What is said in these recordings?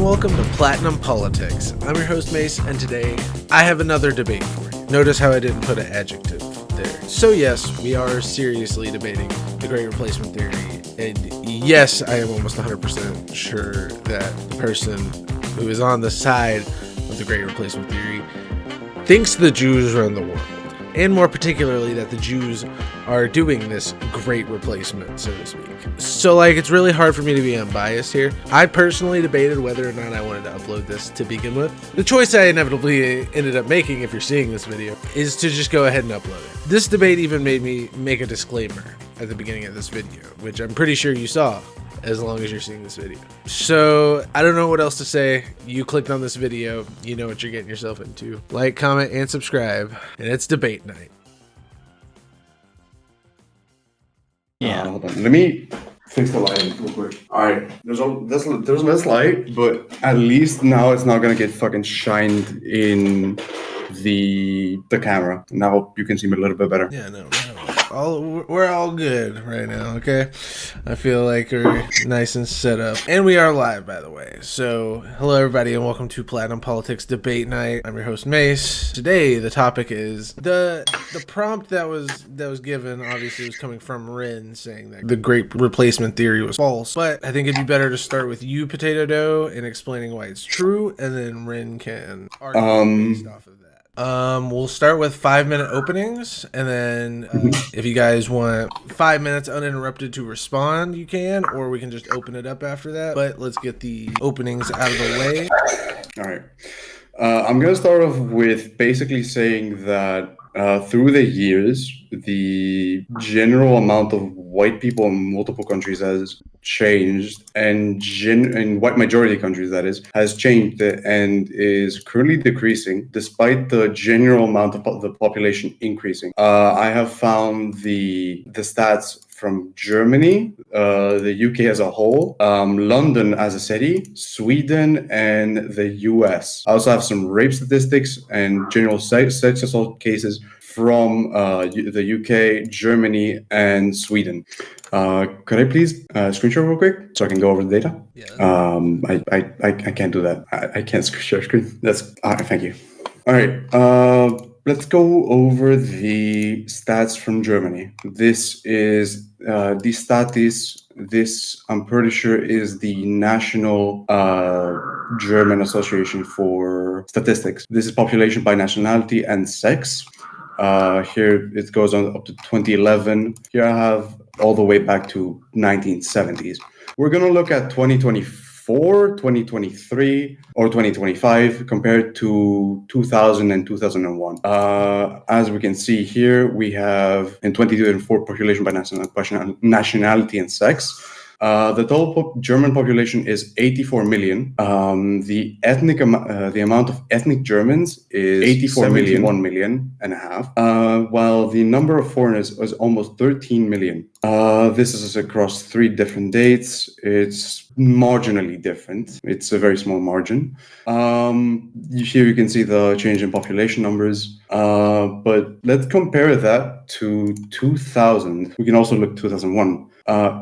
welcome to Platinum Politics. I'm your host, Mace, and today I have another debate for you. Notice how I didn't put an adjective there. So yes, we are seriously debating the Great Replacement Theory, and yes, I am almost 100% sure that the person who is on the side of the Great Replacement Theory thinks the Jews run the world, and more particularly that the Jews are doing this great replacement, so to speak. So it's really hard for me to be unbiased here. I personally debated whether or not I wanted to upload this to begin with. The choice I inevitably ended up making, if you're seeing this video, is to just go ahead and upload it. This debate even made me make a disclaimer at the beginning of this video, which I'm pretty sure you saw, as long as you're seeing this video. So I don't know what else to say. You clicked on this video, you know what you're getting yourself into. Like, comment, and subscribe, and it's debate night. Yeah. Hold on. Let me fix the lighting real quick. All right. There's less light, but at least now it's not gonna get fucking shined in the camera. Now you can see me a little bit better. Yeah, no. We're all good right now, okay? I feel like we're nice and set up. And we are live, by the way. So, hello everybody and welcome to Platinum Politics Debate Night. I'm your host, Mace. Today, the topic is the prompt that was given, obviously, was coming from Rin, saying that the Great Replacement Theory was false. But I think it'd be better to start with you, Potato Dough, and explaining why it's true, and then Rin can argue based off of that. We'll start with 5-minute openings, and then if you guys want 5 minutes uninterrupted to respond, you can, or we can just open it up after that. But let's get the openings out of the way. All right. I'm going to start off with basically saying that through the years, the general amount of white people in multiple countries has changed, and in white majority countries, that is, has changed and is currently decreasing despite the general amount of the population increasing. I have found the stats from Germany, the UK as a whole, London as a city, Sweden, and the US. I also have some rape statistics and general sex assault cases from the UK, Germany, and Sweden. Could I please screenshot real quick so I can go over the data? Yeah. I can't do that. I can't share screen. That's thank you. All right. Let's go over the stats from Germany. This is the status. This, I'm pretty sure, is the National German Association for Statistics. This is population by nationality and sex. Here it goes on up to 2011. Here I have all the way back to 1970s. We're going to look at 2024, 2023, or 2025 compared to 2000 and 2001. As we can see here, we have in 2024 population by nationality and sex. The total German population is 84 million. The amount of ethnic Germans is 84 million, 1 million and a half. While the number of foreigners is almost 13 million. This is across 3 different dates. It's marginally different. It's a very small margin. Here you can see the change in population numbers. But let's compare that to 2000. We can also look 2001.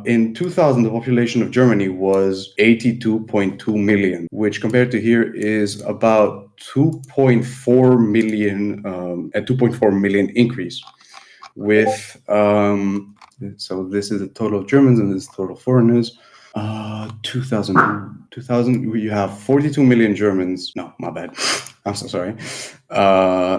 In 2000, the population of Germany was 82.2 million, which compared to here is about 2.4 million, a 2.4 million increase. With so this is the total of Germans and this is total foreigners. 2000, you have 42 million Germans. No, my bad. I'm so sorry.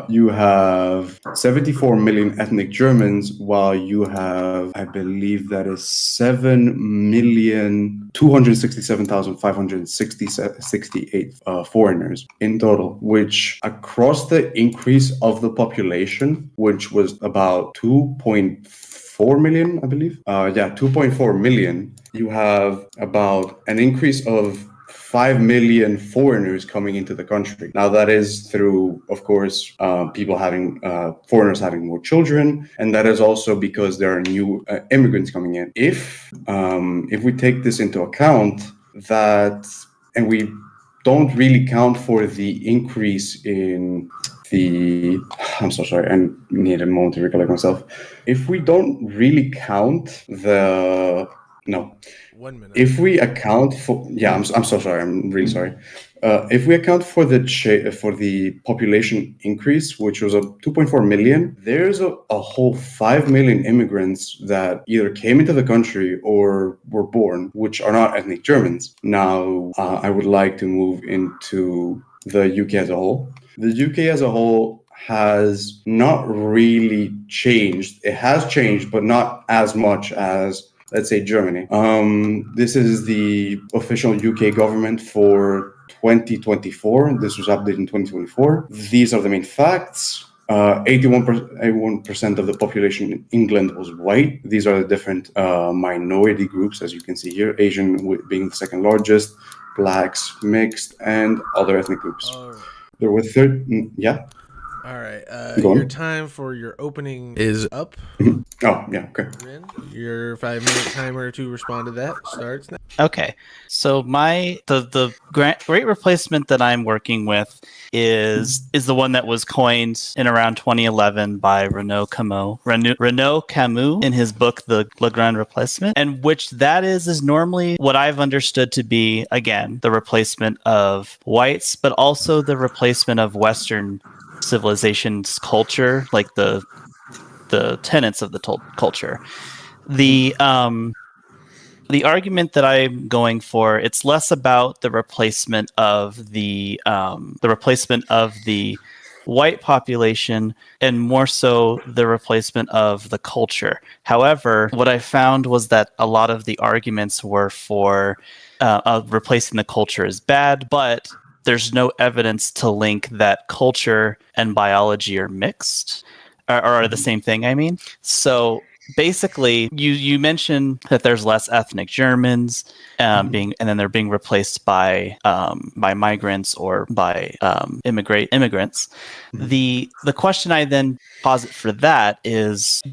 You have 74 million ethnic Germans, while you have, I believe that is 7,267,568 foreigners in total, which across the increase of the population, which was about 2.4 million, I believe. 2.4 million. You have about an increase of 5 million foreigners coming into the country. Now that is through, of course, foreigners having more children, and that is also because there are new immigrants coming in. If we take this into account, and we don't really count for the increase in I'm so sorry, I need a moment to recollect myself. If we don't really count the No. 1 minute. If we account for, yeah, I'm so sorry. I'm really sorry. If we account for the population increase, which was a 2.4 million, there's a whole 5 million immigrants that either came into the country or were born, which are not ethnic Germans. Now, I would like to move into the UK as a whole. The UK as a whole has not really changed. It has changed, but not as much as, let's say, Germany. This is the official UK government for 2024. This was updated in 2024. These are the main facts. 81% of the population in England was white. These are the different minority groups, as you can see here. Asian being the second largest, blacks, mixed, and other ethnic groups. There were yeah. All right. Go Your on. time for your opening is up. Oh, yeah, okay. Rin, your 5-minute timer to respond to that starts now. Okay, so the great replacement that I'm working with is the one that was coined in around 2011 by Renaud Camus in his book The Grand Replacement, and which that is normally what I've understood to be, again, the replacement of whites, but also the replacement of Western civilization's culture, like the tenets of the culture. The argument that I'm going for, it's less about the replacement of the white population and more so the replacement of the culture. However, what I found was that a lot of the arguments were for replacing the culture is bad, but there's no evidence to link that culture and biology are mixed, or are the same thing, I mean. So basically, you mentioned that there's less ethnic Germans and then they're being replaced by migrants or by immigrants. The question I then posit for that is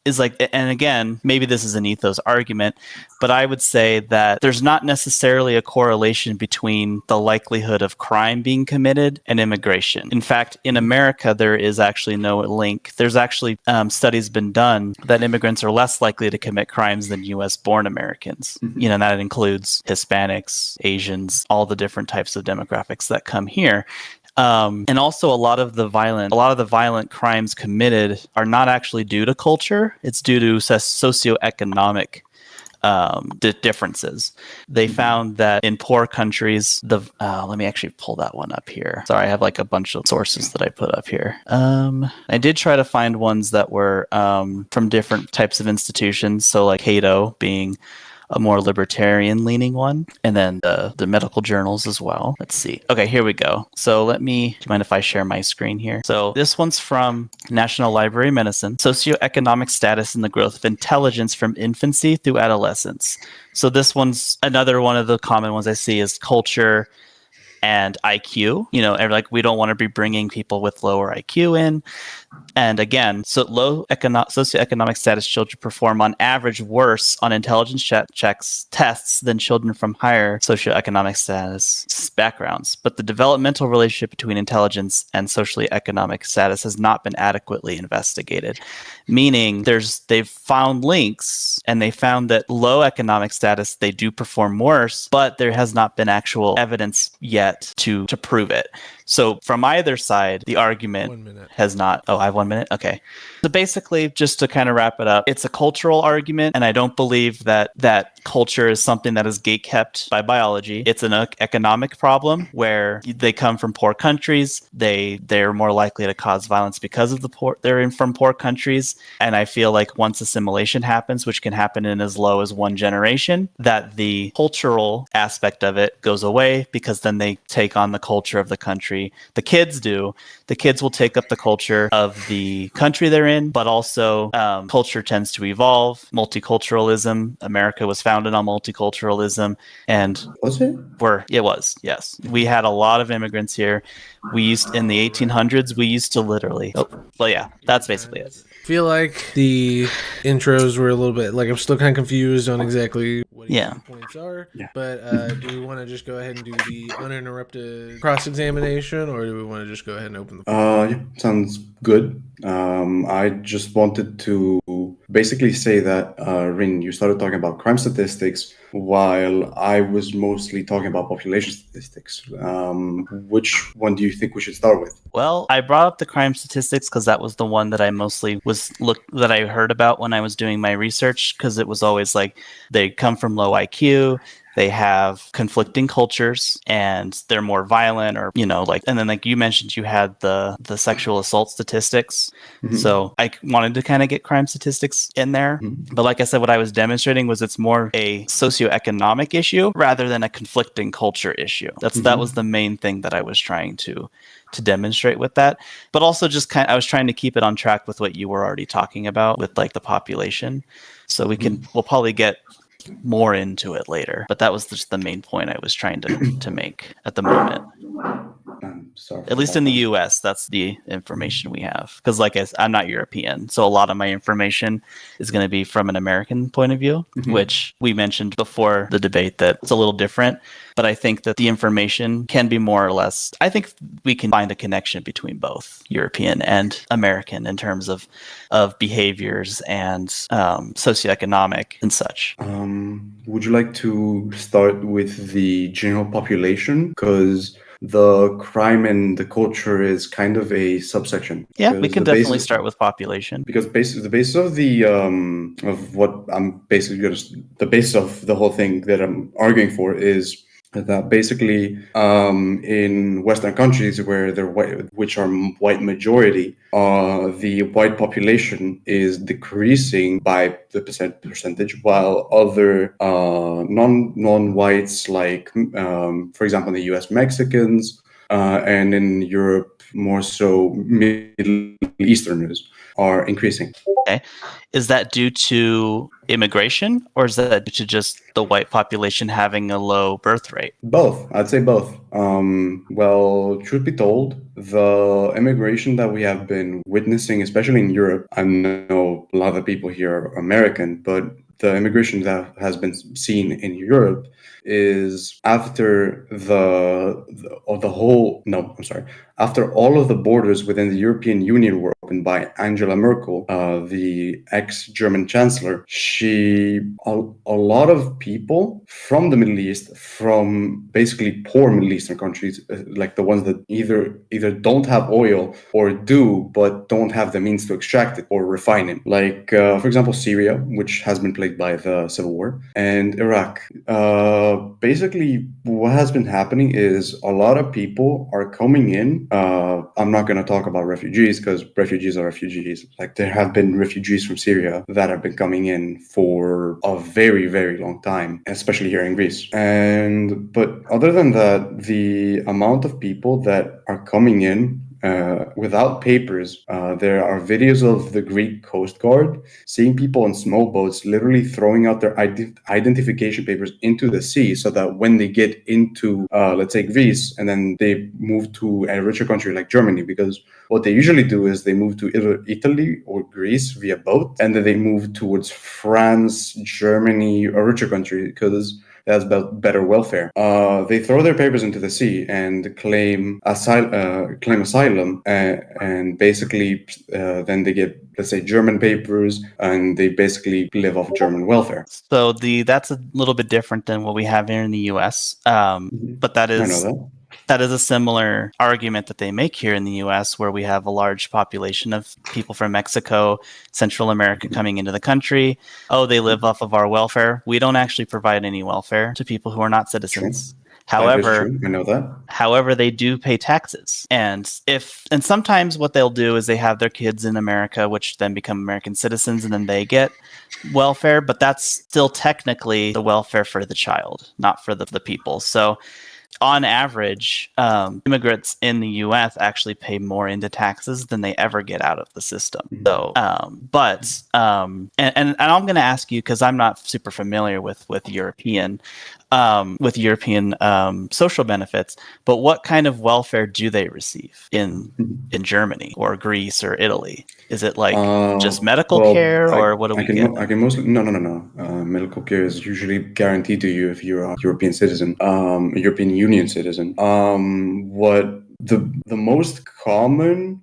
and again, maybe this is an ethos argument, but I would say that there's not necessarily a correlation between the likelihood of crime being committed and immigration. In fact, in America, there is actually no link. There's actually studies been done that immigrants are less likely to commit crimes than U.S.-born Americans. And that includes Hispanics, Asians, all the different types of demographics that come here. And also a lot of the violent crimes committed are not actually due to culture. It's due to socioeconomic differences. They found that in poor countries, let me actually pull that one up here. Sorry, I have like a bunch of sources that I put up here. I did try to find ones that were from different types of institutions. So like Cato being a more libertarian leaning one, and then the medical journals as well. Let's see. Okay, here we go. So do you mind if I share my screen here? So this one's from National Library of Medicine, Socioeconomic Status and the Growth of Intelligence from Infancy through Adolescence. So this one's another one of the common ones I see is culture and IQ. We don't want to be bringing people with lower IQ in. And again, so low socioeconomic status children perform on average worse on intelligence tests than children from higher socioeconomic status backgrounds. But the developmental relationship between intelligence and socially economic status has not been adequately investigated. Meaning they've found links, and they found that low economic status, they do perform worse, but there has not been actual evidence yet to prove it. So from either side, the argument 1 minute. has not. Oh, I have 1 minute? Okay. So basically, just to kind of wrap it up, it's a cultural argument, and I don't believe that culture is something that is gatekept by biology. It's an economic problem where they come from poor countries. They're more likely to cause violence because of they're from poor countries. And I feel like once assimilation happens, which can happen in as low as one generation, that the cultural aspect of it goes away because then they take on the culture of the country. The kids do. The kids will take up the culture of the country they're in, but also culture tends to evolve. Multiculturalism. America was founded on multiculturalism, and Was it? It was, yes. We had a lot of immigrants here. In the 1800s, we used to literally. Yeah, that's basically it. Feel like the intros were a little bit I'm still kind of confused on exactly what each of the points are. Yeah. But do we want to just go ahead and do the uninterrupted cross-examination, or do we want to just go ahead and open the Yeah, sounds good. I just wanted to basically say that, Rin, you started talking about crime statistics while I was mostly talking about population statistics. Which one do you think we should start with? Well, I brought up the crime statistics because that was the one that I mostly that I heard about when I was doing my research, because it was always like they come from low IQ, they have conflicting cultures, and they're more violent, or and then like you mentioned, you had the sexual assault statistics. So I wanted to kind of get crime statistics in there. But like I said, what I was demonstrating was it's more a socioeconomic issue rather than a conflicting culture issue. That was the main thing that I was trying to demonstrate with that. But also just I was trying to keep it on track with what you were already talking about with like the population. So we'll probably get more into it later. But that was just the main point I was trying to make at the moment. I'm sorry. At least in the US, that's the information we have. Because like I'm not European, so a lot of my information is going to be from an American point of view, which we mentioned before the debate that it's a little different. But I think that the information can be more or less, I think we can find a connection between both European and American in terms of behaviors and socioeconomic and such. Would you like to start with the general population? Because the crime and the culture is kind of a subsection. Yeah, we can definitely start with population. Because the basis of the of what I'm basically the basis of the whole thing that I'm arguing for is that basically in Western countries where they're white, which are white majority, the white population is decreasing by the percentage, while other non-whites, like for example in the U.S. Mexicans, and in Europe more so Middle Easterners, are increasing. Okay. Is that due to immigration, or is that due to just the white population having a low birth rate? Both. I'd say both. Well, truth be told, the immigration that we have been witnessing, especially in Europe, I know a lot of people here are American, but the immigration that has been seen in Europe is after after all of the borders within the European Union were opened by Angela Merkel, the ex-German chancellor. A lot of people from the Middle East, from basically poor Middle Eastern countries, like the ones that either don't have oil or do, but don't have the means to extract it or refine it. Like, for example, Syria, which has been plagued by the civil war, and Iraq. Basically, what has been happening is a lot of people are coming in. I'm not going to talk about refugees because refugees are refugees. Like, there have been refugees from Syria that have been coming in for a very, very long time, especially here in Greece. But other than that, the amount of people that are coming in without papers, there are videos of the Greek Coast Guard seeing people on small boats literally throwing out their identification papers into the sea, so that when they get into, let's say, Greece, and then they move to a richer country like Germany, because what they usually do is they move to either Italy or Greece via boat, and then they move towards France, Germany, a richer country, because that's better welfare. They throw their papers into the sea and claim asylum, and basically then they get, let's say, German papers, and they basically live off German welfare. So that's a little bit different than what we have here in the U.S. But that I know is. that. That is a similar argument that they make here in the U.S., where we have a large population of people from Mexico, Central America coming into the country. Oh, they live off of our welfare. We don't actually provide any welfare to people who are not citizens. True. However, I know that. However, they do pay taxes. And sometimes what they'll do is they have their kids in America, which then become American citizens, and then they get welfare. But that's still technically the welfare for the child, not for the people. So on average, immigrants in the U.S. actually pay more into taxes than they ever get out of the system. So, and I'm going to ask you, because I'm not super familiar with European social benefits, but what kind of welfare do they receive in Germany or Greece or Italy? Is it like just medical care, or what do we get? I can mostly no. Medical care is usually guaranteed to you if you're a European citizen, European Union citizen. What the most common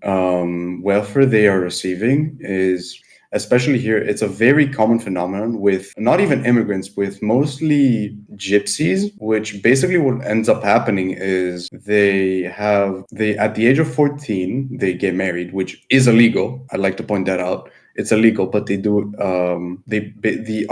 welfare they are receiving is, especially here, it's a very common phenomenon with not even immigrants, with mostly gypsies, which basically what ends up happening is they at the age of 14, they get married, which is illegal. I'd like to point that out. It's illegal, but they do the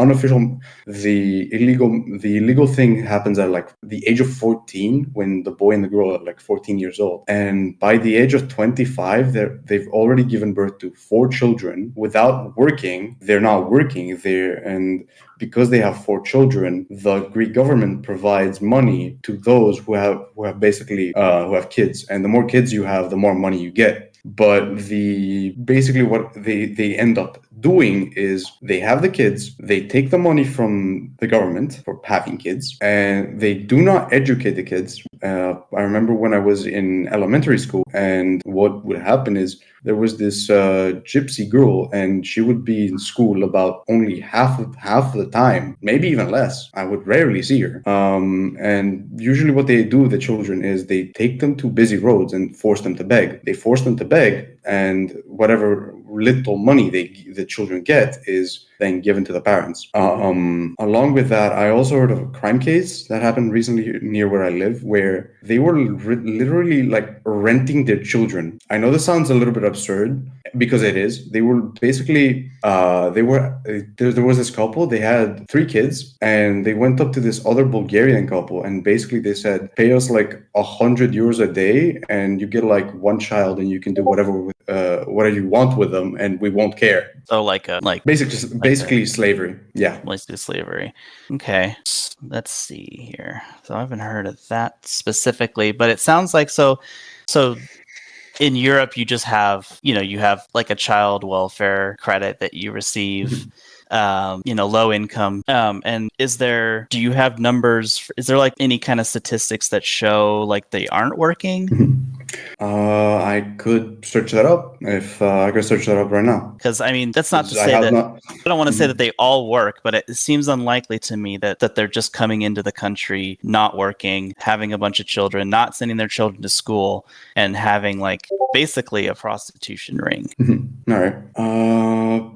illegal thing happens at like the age of 14, when the boy and the girl are like 14 years old, and by the age of 25 they've already given birth to 4 children without working. They're not working there, and because they have 4 children, the Greek government provides money to those who have basically who have kids, and the more kids you have, the more money you get. But basically what they end up doing is they have the kids, they take the money from the government for having kids, and they do not educate the kids. I remember when I was in elementary school, and what would happen is there was this gypsy girl, and she would be in school about only half of the time, maybe even less. I would rarely see her. And usually what they do, the children, is they take them to busy roads and force them to beg. They force them to beg, and whatever little money the children get is then given to the parents. Along with that, I also heard of a crime case that happened recently near where I live, where they were literally like renting their children. I know this sounds a little bit absurd, because it is. They were basically there was this couple. They had 3 kids, and they went up to this other Bulgarian couple, and basically they said, pay us like 100 euros a day, and you get like 1 child, and you can do whatever you want with them, and we won't care. So basically slavery. Yeah. Basically slavery. Okay. Let's see here. So I haven't heard of that specifically, but it sounds like so in Europe you just have, you have like a child welfare credit that you receive. Low income. And do you have numbers? Is there like any kind of statistics that show like they aren't working? I could search that up if I could search that up right now. Because I mean, that's not to say that I don't want to say that they all work, but it seems unlikely to me that they're just coming into the country, not working, having a bunch of children, not sending their children to school, and having like basically a prostitution ring. All right.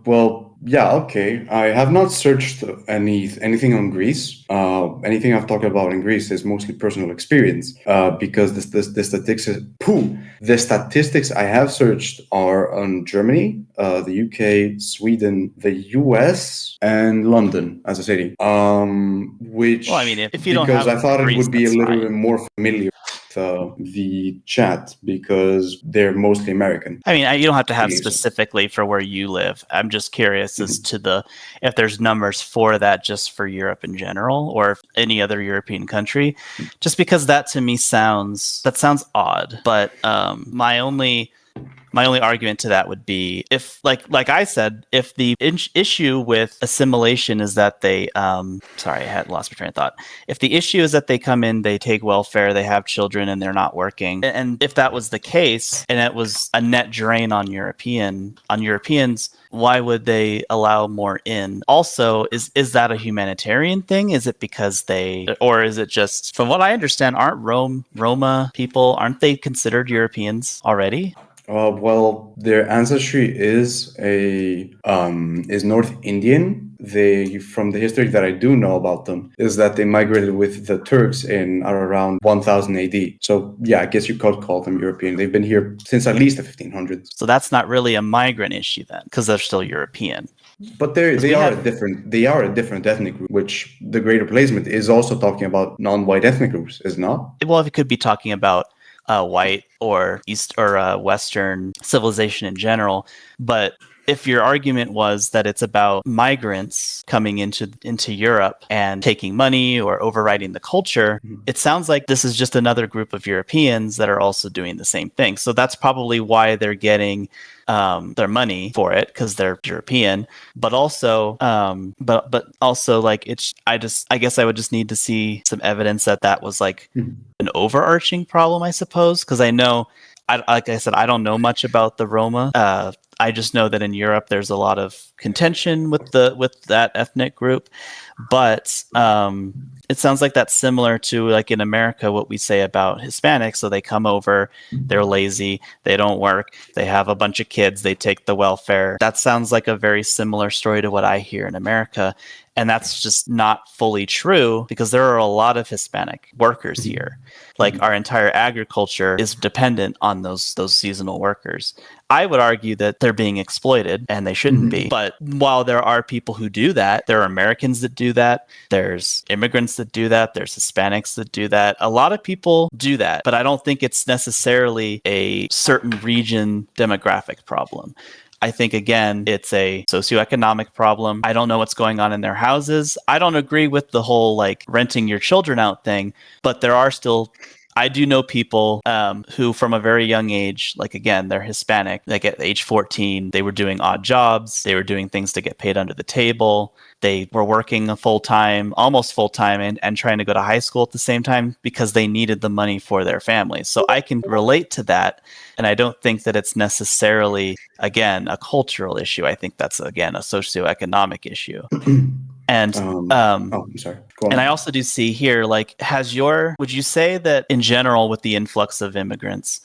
Well. Yeah, okay. I have not searched anything on Greece. Anything I've talked about in Greece is mostly personal experience, because the statistics I have searched are on Germany, the UK, Sweden, the US, and London as a city. Which, well, I mean, if you don't have I thought Greece, it would be a little bit fine. more familiar the chat, because they're mostly American. I mean, you don't have to have specifically for where you live. I'm just curious as to if there's numbers for that just for Europe in general, or if any other European country, just because that to me sounds odd. But my only argument to that would be if, like I said, if the issue with assimilation is that they, sorry, I had lost my train of thought. If the issue is that they come in, they take welfare, they have children, and they're not working, and if that was the case, and it was a net drain on Europeans, why would they allow more in? Also, is that a humanitarian thing? Is it because or is it just, from what I understand, aren't Roma people, aren't they considered Europeans already? Well, their ancestry is North Indian. From the history that I do know about them, is that they migrated with the Turks in around 1000 AD. So yeah, I guess you could call them European. They've been here since at least the 1500s. So that's not really a migrant issue then, because they're still European. But they are a different ethnic group, which the Great Replacement is also talking about non-white ethnic groups, is not? Well, it could be talking about white or East or Western civilization in general, but if your argument was that it's about migrants coming into Europe and taking money or overriding the culture, it sounds like this is just another group of Europeans that are also doing the same thing. So that's probably why they're getting their money for it, because they're European. But also, like I guess I would just need to see some evidence that was like an overarching problem, I suppose, because I know like I said, I don't know much about the Roma. I just know that in Europe there's a lot of contention with that ethnic group, but it sounds like that's similar to like in America what we say about Hispanics. So they come over, they're lazy, they don't work, they have a bunch of kids, they take the welfare. That sounds like a very similar story to what I hear in America. And that's just not fully true because there are a lot of Hispanic workers here. Like our entire agriculture is dependent on those seasonal workers. I would argue that they're being exploited and they shouldn't be. But while there are people who do that, there are Americans that do that. There's immigrants that do that. There's Hispanics that do that. A lot of people do that, but I don't think it's necessarily a certain region demographic problem. I think, again, it's a socioeconomic problem. I don't know what's going on in their houses. I don't agree with the whole like renting your children out thing, but there are still, I do know people who from a very young age, like again, they're Hispanic, like at age 14, they were doing odd jobs. They were doing things to get paid under the table. They were working almost full time and trying to go to high school at the same time because they needed the money for their families. So I can relate to that. And I don't think that it's necessarily, again, a cultural issue. I think that's, again, a socioeconomic issue. And I'm sorry. Go on. And I also do see here, like, would you say that in general with the influx of immigrants,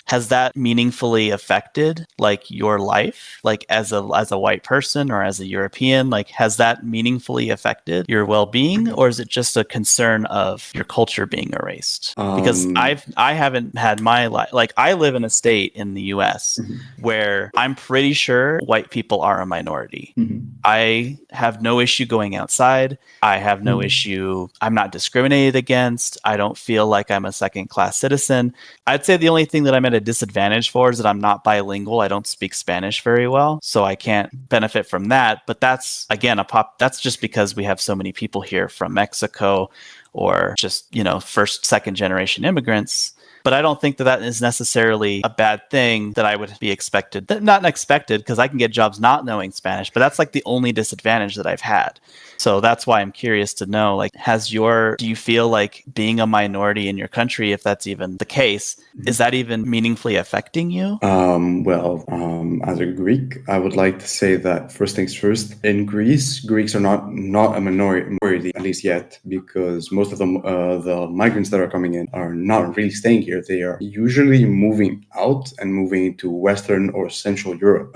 has that meaningfully affected like your life, like as a white person or as a European? Like, has that meaningfully affected your well-being, or is it just a concern of your culture being erased? Because I haven't had my life, like I live in a state in the US where I'm pretty sure white people are a minority. I have no issue going outside. I have no issue. I'm not discriminated against. I don't feel like I'm a second-class citizen. I'd say the only thing that I'm at a disadvantage for is that I'm not bilingual. I don't speak Spanish very well, so I can't benefit from that. But that's, again, that's just because we have so many people here from Mexico or just, first, second generation immigrants. But I don't think that is necessarily a bad thing that I would be expected. Not expected, because I can get jobs not knowing Spanish, but that's like the only disadvantage that I've had. So that's why I'm curious to know, like, do you feel like being a minority in your country, if that's even the case, is that even meaningfully affecting you? As a Greek, I would like to say that first things first, in Greece, Greeks are not a minority, at least yet, because most of the migrants that are coming in are not really staying here. They are usually moving out and moving to Western or Central Europe.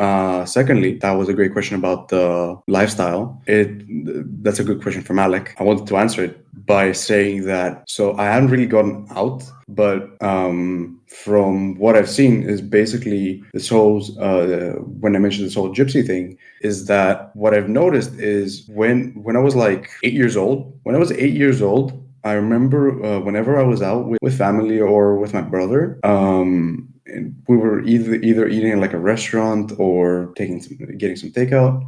Secondly, that was a great question about the lifestyle. That's a good question from Alec. I wanted to answer it by saying that, so I haven't really gotten out, but from what I've seen is basically this whole, when I mentioned this whole gypsy thing, is that what I've noticed is when I was like 8 years old, I remember whenever I was out with family or with my brother, and we were either eating at like a restaurant or getting some takeout.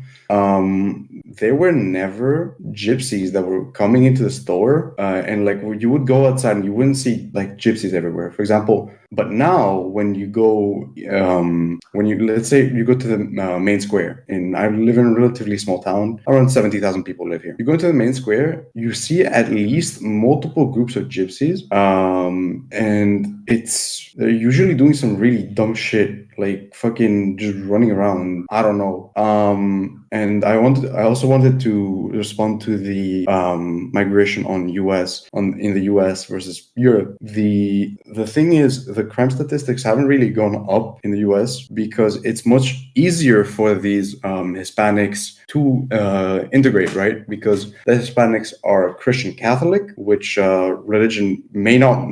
There were never gypsies that were coming into the store, and like you would go outside and you wouldn't see like gypsies everywhere, for example. But now when you go, let's say you go to the main square, and I live in a relatively small town, around 70,000 people live here. You go into the main square, you see at least multiple groups of gypsies, and they're usually doing some really dumb shit, like fucking just running around. I don't know. And I also wanted to respond to the migration in the US versus Europe. The thing is, the crime statistics haven't really gone up in the US because it's much easier for these Hispanics to integrate, right? Because the Hispanics are Christian Catholic, which religion may not,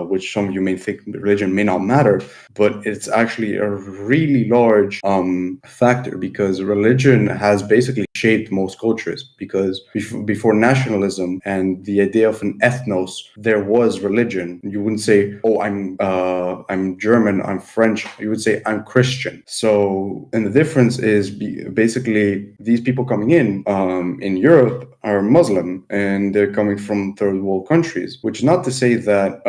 which some of you may think religion may not matter, but it's actually a really large factor, because religion has basically shaped most cultures. Because before nationalism and the idea of an ethnos, there was religion. You wouldn't say, "Oh, I'm German, I'm French." You would say, "I'm Christian." So, and the difference is basically these people coming in Europe are Muslim, and they're coming from third world countries, which is not to say that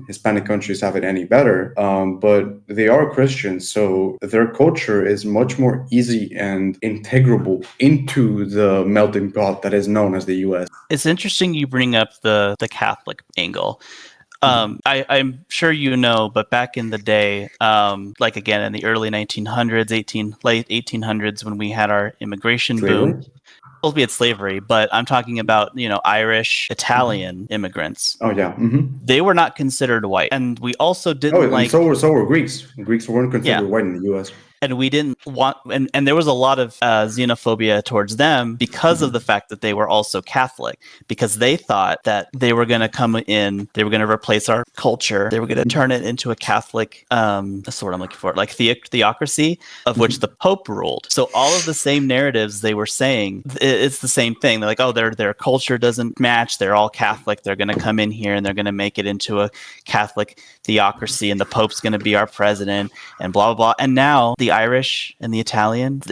Hispanic countries have it any better, but they are Christians, so their culture is much more easy and integrable into the melting pot that is known as the US. It's interesting you bring up the Catholic angle. I'm sure you know, but back in the day, like again in the early 1900s, late 1800s, when we had our immigration Slavery? boom, albeit slavery, but I'm talking about, Irish, Italian immigrants. Oh yeah. Mm-hmm. They were not considered white, and we also didn't Oh, and like. so were Greeks. Greeks weren't considered Yeah. white in the U.S. And we didn't want, and there was a lot of xenophobia towards them because of the fact that they were also Catholic, because they thought that they were going to come in, they were going to replace our culture, they were going to turn it into a Catholic, that's the word I'm looking for, like theocracy, of which the Pope ruled. So all of the same narratives they were saying, it's the same thing. They're like, oh, their culture doesn't match, they're all Catholic, they're going to come in here and they're going to make it into a Catholic theocracy, and the Pope's going to be our president, and blah blah blah. And now the Irish and the Italian,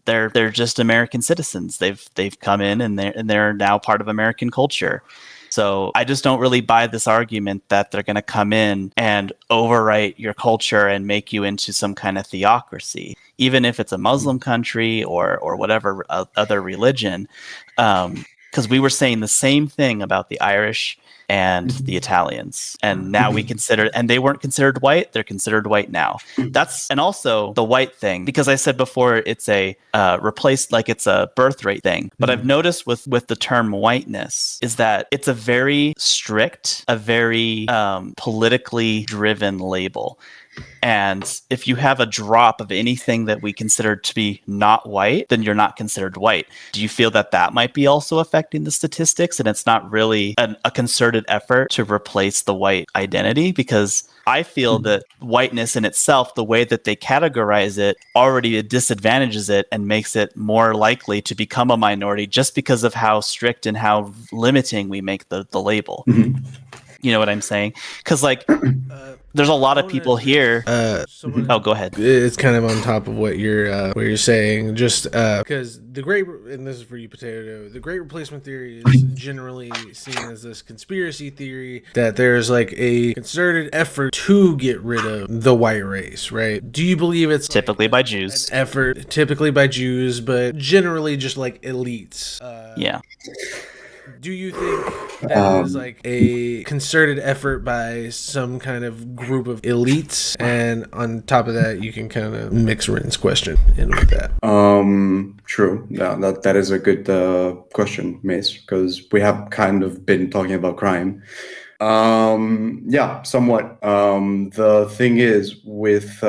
they're just American citizens. They've come in and they're now part of American culture. So I just don't really buy this argument that they're going to come in and overwrite your culture and make you into some kind of theocracy, even if it's a Muslim country or whatever other religion. Because we were saying the same thing about the Irish and the Italians, and now we consider, and they weren't considered white, they're considered white now. And also the white thing, because I said before it's a replaced, like it's a birth rate thing, but I've noticed with the term whiteness is that it's a very strict, a very politically driven label. And if you have a drop of anything that we consider to be not white, then you're not considered white. Do you feel that might be also affecting the statistics, and it's not really a concerted effort to replace the white identity? Because I feel that whiteness in itself, the way that they categorize it, already disadvantages it and makes it more likely to become a minority just because of how strict and how limiting we make the label. You know what I'm saying? Because like, there's a lot of people here. Oh, go ahead. It's kind of on top of what you're saying. Just because and this is for you, Potato. The Great Replacement theory is generally seen as this conspiracy theory that there's like a concerted effort to get rid of the white race, right? Do you believe it's typically by Jews? Effort typically by Jews, but generally just like elites. Yeah. Do you think that is like a concerted effort by some kind of group of elites? And on top of that, you can kind of mix Ren's question in with that. True. Yeah, that is a good question, Mace, because we have kind of been talking about crime. Yeah, somewhat. The thing is with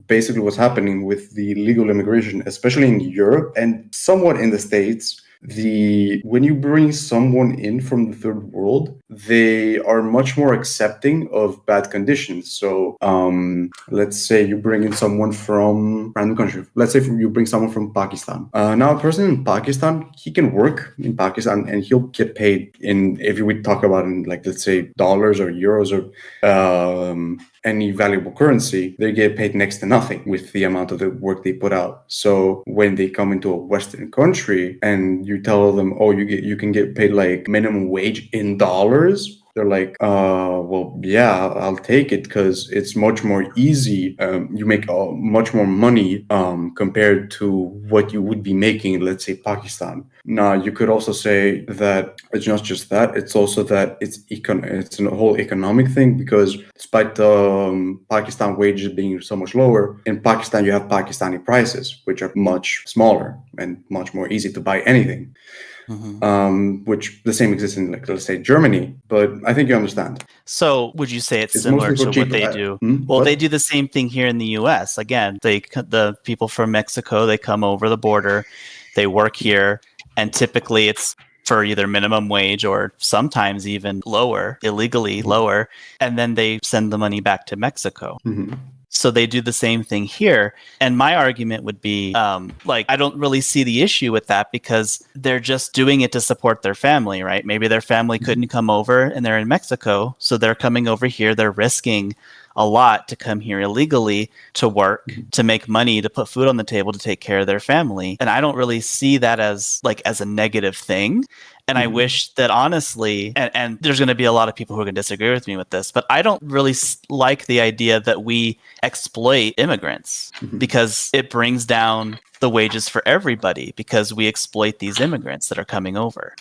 basically what's happening with the legal immigration, especially in Europe and somewhat in the States, when you bring someone in from the third world, they are much more accepting of bad conditions. So let's say you bring in someone from random country. Let's say you bring someone from Pakistan. Now a person in Pakistan, he can work in Pakistan and he'll get paid if we talk about in like, let's say dollars or euros or any valuable currency, they get paid next to nothing with the amount of the work they put out. So when they come into a Western country and you tell them, oh, you can get paid like minimum wage in dollars, they're like, well, yeah, I'll take it because it's much more easy. You make much more money compared to what you would be making, let's say, Pakistan. Now, you could also say that it's not just that, it's also that it's a whole economic thing, because despite the Pakistan wages being so much lower, in Pakistan you have Pakistani prices, which are much smaller and much more easy to buy anything. Which the same exists in, like, let's say, Germany, but I think you understand. So would you say it's similar to what they do? Well, they do the same thing here in the U.S. Again, the people from Mexico, they come over the border, they work here, and typically it's for either minimum wage or sometimes even lower, illegally lower, and then they send the money back to Mexico. So they do the same thing here. And my argument would be, I don't really see the issue with that, because they're just doing it to support their family, right? Maybe their family couldn't come over and they're in Mexico, so they're coming over here, they're risking a lot to come here illegally to work, to make money, to put food on the table, to take care of their family. And I don't really see that as a negative thing. And I wish that, honestly, and there's going to be a lot of people who are going to disagree with me with this, but I don't really like the idea that we exploit immigrants, because it brings down the wages for everybody, because we exploit these immigrants that are coming over.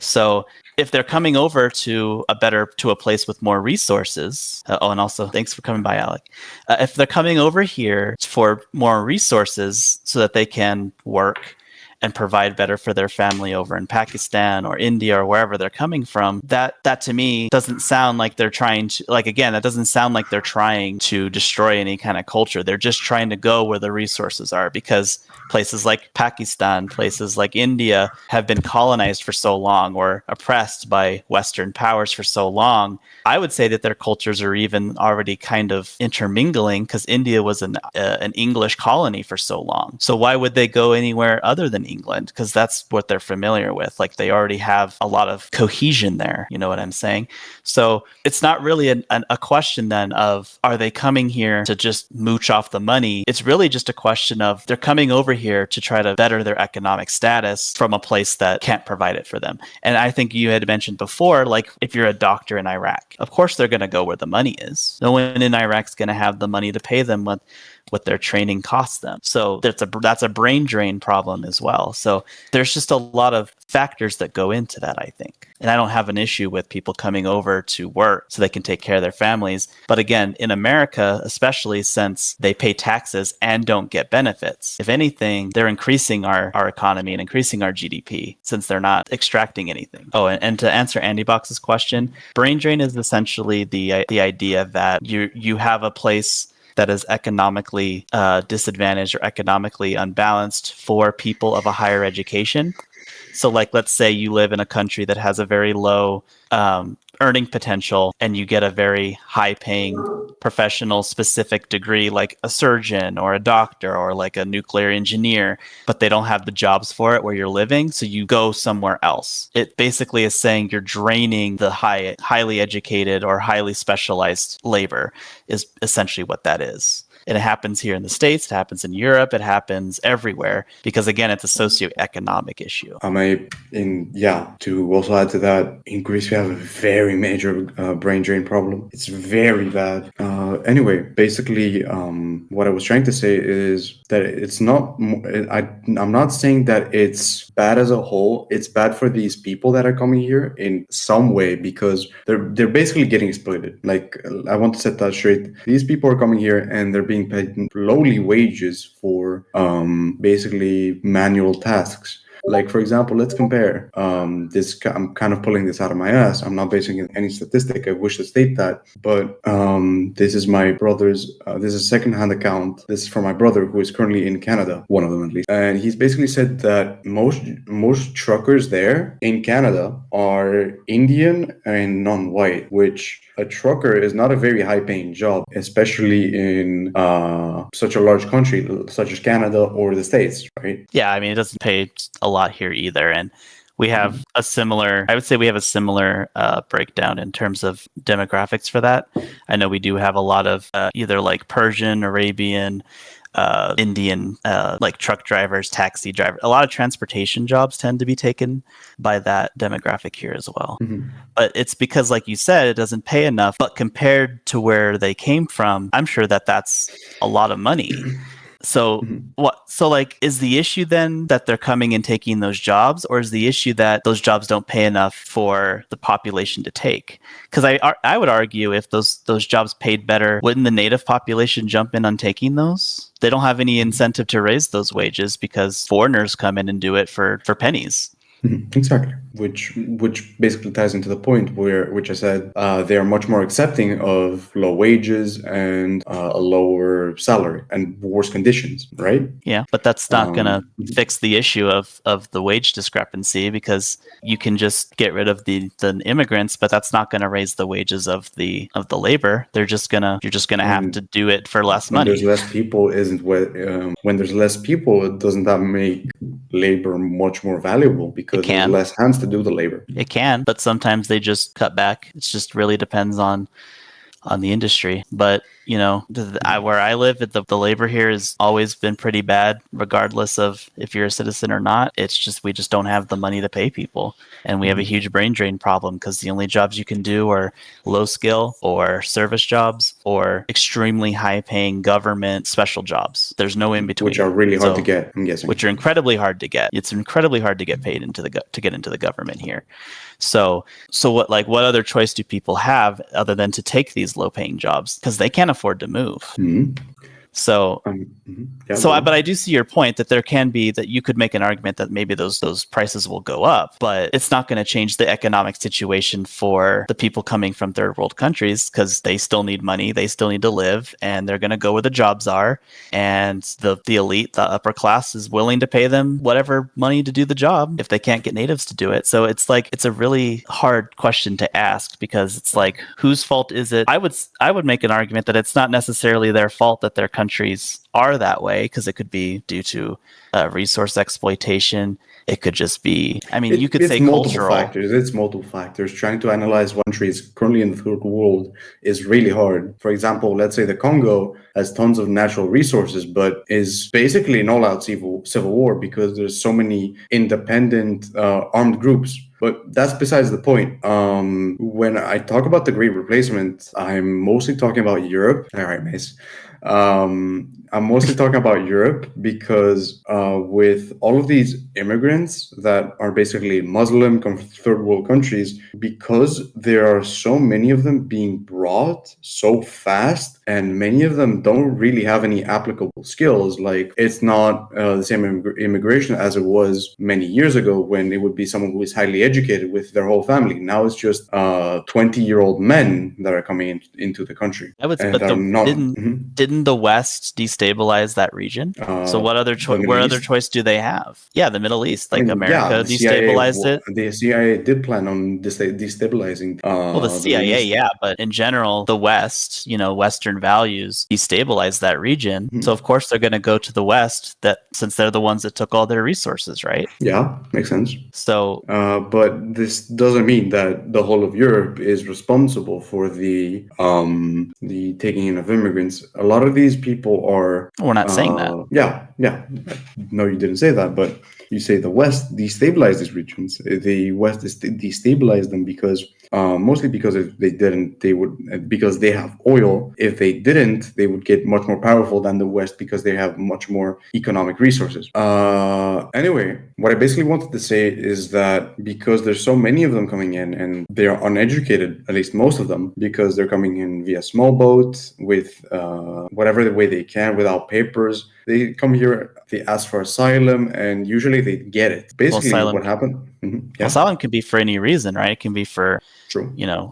So if they're coming over to a place with more resources, and also thanks for coming by, Alec. If they're coming over here for more resources so that they can work and provide better for their family over in Pakistan or India or wherever they're coming from, that to me doesn't sound like they're trying to, that doesn't sound like they're trying to destroy any kind of culture. They're just trying to go where the resources are, because places like Pakistan, places like India have been colonized for so long or oppressed by Western powers for so long. I would say that their cultures are even already kind of intermingling, because India was an English colony for so long. So why would they go anywhere other than England? Because that's what they're familiar with. Like, they already have a lot of cohesion there. You know what I'm saying? So it's not really a question then of, are they coming here to just mooch off the money? It's really just a question of, they're coming over here to try to better their economic status from a place that can't provide it for them. And I think you had mentioned before, like, if you're a doctor in Iraq, of course they're going to go where the money is. No one in Iraq's going to have the money to pay them what their training costs them. So that's a brain drain problem as well. So there's just a lot of factors that go into that, I think. And I don't have an issue with people coming over to work so they can take care of their families. But again, in America, especially since they pay taxes and don't get benefits, if anything, they're increasing our economy and increasing our GDP since they're not extracting anything. Oh, and to answer Andy Box's question, brain drain is essentially the idea that you have a place that is economically disadvantaged or economically unbalanced for people of a higher education. So, like, let's say you live in a country that has a very low earning potential, and you get a very high-paying professional specific degree, like a surgeon or a doctor or like a nuclear engineer, but they don't have the jobs for it where you're living, so you go somewhere else. It basically is saying you're draining the highly educated or highly specialized labor, is essentially what that is. And it happens here in the States, it happens in Europe, it happens everywhere, because again, it's a socioeconomic issue. To also add to that, in Greece we have a very major brain drain problem. It's very bad. Anyway, basically, what I was trying to say is that it's not, I'm not saying that it's bad as a whole. It's bad for these people that are coming here in some way, because they're basically getting exploited. Like, I want to set that straight. These people are coming here and they're being paid lowly wages for basically manual tasks. Like, for example, let's compare this. I'm kind of pulling this out of my ass. I'm not basing it on any statistic. I wish to state that. But this is my brother's, this is a second-hand account. This is from my brother, who is currently in Canada, one of them at least. And he's basically said that most truckers there in Canada are Indian and non-white, which a trucker is not a very high-paying job, especially in such a large country such as Canada or the States, right? Yeah, I mean, it doesn't pay a lot here either. And we have a similar breakdown in terms of demographics for that. I know we do have a lot of either like Persian, Arabian, Indian, like truck drivers, taxi drivers. A lot of transportation jobs tend to be taken by that demographic here as well. Mm-hmm. But it's because, like you said, it doesn't pay enough. But compared to where they came from, I'm sure that's a lot of money. So what? So like, is the issue then that they're coming and taking those jobs, or is the issue that those jobs don't pay enough for the population to take? Because I would argue if those jobs paid better, wouldn't the native population jump in on taking those? They don't have any incentive to raise those wages because foreigners come in and do it for pennies. Exactly, which basically ties into the point which I said they are much more accepting of low wages and a lower salary and worse conditions, right? Yeah, but that's not going to fix the issue of the wage discrepancy, because you can just get rid of the immigrants, but that's not going to raise the wages of the labor. You're just gonna have to do it for less money. When there's less people, when there's less people, doesn't that make labor much more valuable, because there's less hands to do the labor? It can, but sometimes they just cut back. It just really depends on on the industry. But where I live, the labor here has always been pretty bad, regardless of if you're a citizen or not. It's just we just don't have the money to pay people, and we have a huge brain drain problem because the only jobs you can do are low skill or service jobs or extremely high paying government special jobs. There's no in between, which are really hard to get, I'm guessing. Which are incredibly hard to get. It's incredibly hard to get paid to get into the government here. So what other choice do people have other than to take these low paying jobs because they can't afford to move? So, but I do see your point that there can be that you could make an argument that maybe those prices will go up, but it's not going to change the economic situation for the people coming from third world countries because they still need money, they still need to live, and they're going to go where the jobs are. And the elite, the upper class, is willing to pay them whatever money to do the job if they can't get natives to do it. So it's a really hard question to ask because it's like, whose fault is it? I would make an argument that it's not necessarily their fault that their countries are that way because it could be due to resource exploitation. It could just be, you could say cultural. It's multiple factors. Trying to analyze one country is currently in the third world is really hard. For example, let's say the Congo has tons of natural resources, but is basically an all-out civil war because there's so many independent armed groups. But that's besides the point. When I talk about the Great Replacement, I'm mostly talking about Europe. All right, Mace. I'm mostly talking about Europe because with all of these immigrants that are basically Muslim, come from third world countries, because there are so many of them being brought so fast, and many of them don't really have any applicable skills. Like, it's not the same immigration as it was many years ago when it would be someone who is highly educated with their whole family. Now it's just 20-year-old men that are coming into the country. Didn't the West destabilize that region? So what other choice do they have? Yeah, the Middle East, America destabilized it. The CIA did plan on destabilizing. The CIA, but in general, the West, Western values destabilized that region. So of course they're going to go to the West, since they're the ones that took all their resources, right? Yeah, makes sense. So, but this doesn't mean that the whole of Europe is responsible for the taking in of immigrants. A lot of these people are. We're not saying that. Yeah. No, you didn't say that, but you say the West destabilized these regions. The West destabilized them because mostly because if they didn't, because they have oil. If they didn't, they would get much more powerful than the West because they have much more economic resources. Anyway, what I basically wanted to say is that because there's so many of them coming in and they are uneducated, at least most of them, because they're coming in via small boats with whatever the way they can without papers. They come here, they ask for asylum, and usually they get it. Basically, what happened? Asylum can be for any reason, right? It can be for,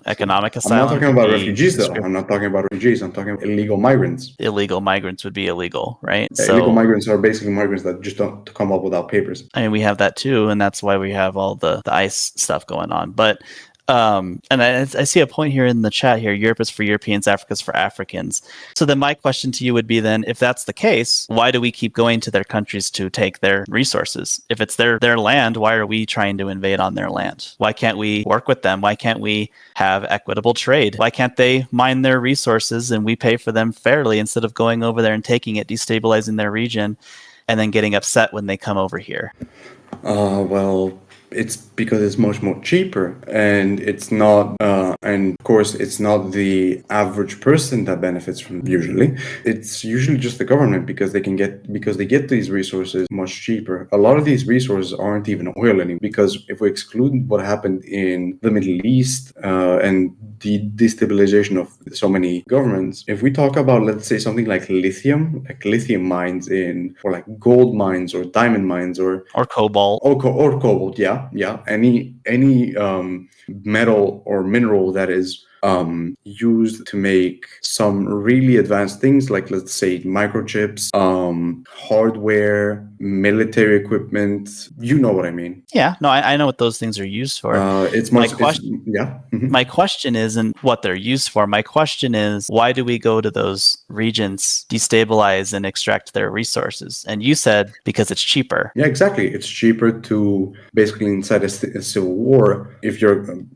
economic asylum. I'm not talking about refugees, though. I'm not talking about refugees. I'm talking about illegal migrants. Illegal migrants would be illegal, right? Yeah, so illegal migrants are basically migrants that just don't come up without papers. We have that too, and that's why we have all the ICE stuff going on. But and I see a point here in the chat here. Europe is for Europeans, Africa is for Africans. So then my question to you would be then, if that's the case, why do we keep going to their countries to take their resources? If it's their land, why are we trying to invade on their land? Why can't we work with them? Why can't we have equitable trade? Why can't they mine their resources and we pay for them fairly instead of going over there and taking it, destabilizing their region, and then getting upset when they come over here? Well, it's because it's much more cheaper, and it's not, and of course, it's not the average person that benefits from it usually. It's usually just the government because they get these resources much cheaper. A lot of these resources aren't even oil anymore, because if we exclude what happened in the Middle East and the destabilization of so many governments, if we talk about, let's say, something like lithium mines or like gold mines or diamond mines or cobalt or cobalt, yeah, any metal or mineral that is used to make some really advanced things, like, let's say, microchips, hardware, military equipment. You know what I mean? Yeah, no, I know what those things are used for. My question isn't what they're used for. My question is, why do we go to those regions, destabilize and extract their resources? And you said because it's cheaper. Yeah, exactly. It's cheaper to basically incite a civil civil war,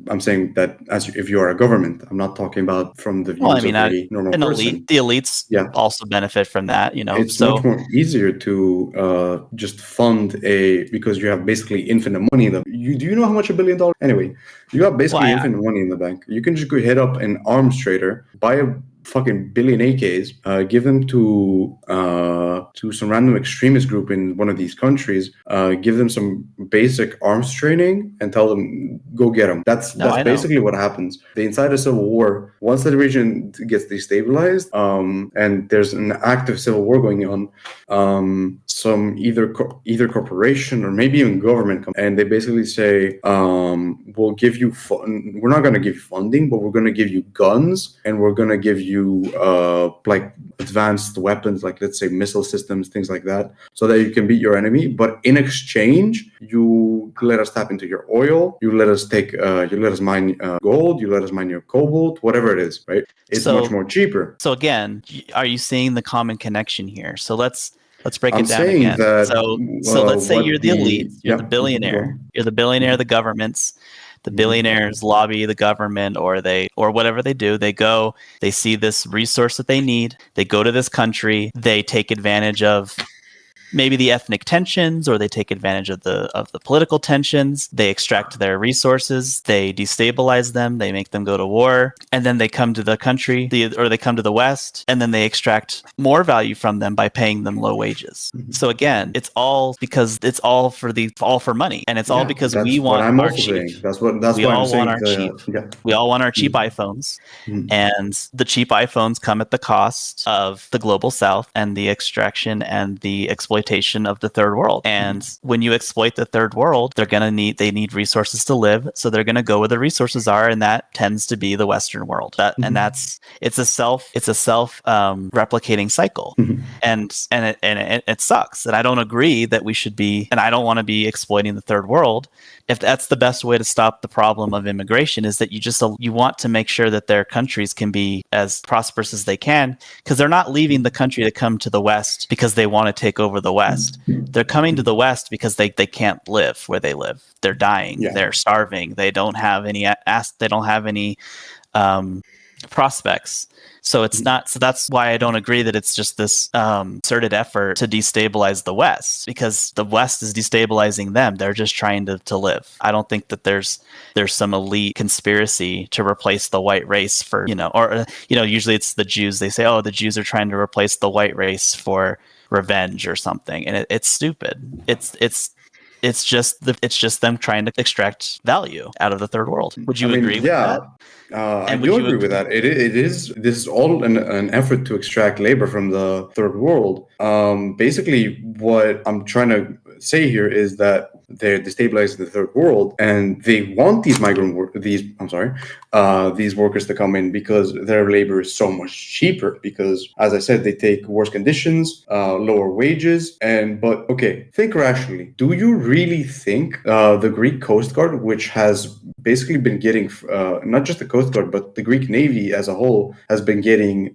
I'm saying that if you are a government, I'm not talking about from the views of a normal an person. elite, the elites Yeah. also benefit from that, It's so much more easier to just fund because you have basically infinite money in the. Do you know how much $1 billion? Anyway, you have basically infinite money in the bank. You can just go hit up an arms trader, buy a fucking billion AKs, give them to some random extremist group in one of these countries, give them some basic arms training, and tell them go get them. That's basically what happens. The inside a civil war, once the region gets destabilized, and there's an active civil war going on, some either corporation or maybe even government and they basically say, we'll give you we're not going to give you funding, but we're going to give you guns, and we're going to give you like advanced weapons, like let's say missile systems, things like that, so that you can beat your enemy. But in exchange, you let us tap into your oil, you let us mine gold, you let us mine your cobalt, whatever it is, right? It's much more cheaper. So again, are you seeing the common connection here? So let's break it down saying again. That, so let's say you're the elite, you're the billionaire, the governments. The billionaires lobby the government, or whatever they do. They go, they see this resource that they need. They go to this country. They take advantage of maybe the ethnic tensions, or they take advantage of the political tensions. They extract their resources. They destabilize them. They make them go to war, and then they come to the country, or they come to the West, and then they extract more value from them by paying them low wages. So again, it's all because it's all for money, and it's all because we want our cheap. We all want our cheap iPhones, and the cheap iPhones come at the cost of the global South and the extraction and the exploitation of the third world. And when you exploit the third world, they need resources to live, so they're going to go where the resources are, and that tends to be the Western world. And it's a self replicating cycle. And it sucks. And I don't agree that we should be, and I don't want to be exploiting the third world. If that's the best way to stop the problem of immigration, is that you want to make sure that their countries can be as prosperous as they can, because they're not leaving the country to come to the West because they want to take over the West. They're coming to the West because they can't live where they live. They're dying. They're starving. They don't have any prospects. So it's not. So that's why I don't agree that it's just this concerted effort to destabilize the West, because the West is destabilizing them. They're just trying to live. I don't think that there's some elite conspiracy to replace the white race for usually it's the Jews. They say, oh, the Jews are trying to replace the white race for revenge or something, and it's stupid. It's just them trying to extract value out of the third world. Would you agree with that? I do agree with that. This is all an effort to extract labor from the third world. Basically, what I'm trying to say here is that they're destabilizing the third world, and they want these these workers to come in because their labor is so much cheaper. Because, as I said, they take worse conditions, lower wages, but okay, think rationally. Do you really think the Greek Coast Guard, which has basically been getting not just the Coast Guard, but the Greek Navy as a whole, has been getting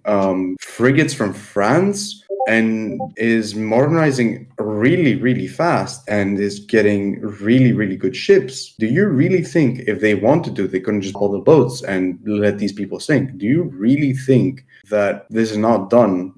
frigates from France and is modernizing really, really fast and is getting really, really good ships? Do you really think if they want to they couldn't just pull the boats and let these people sink? Do you really think that this is not done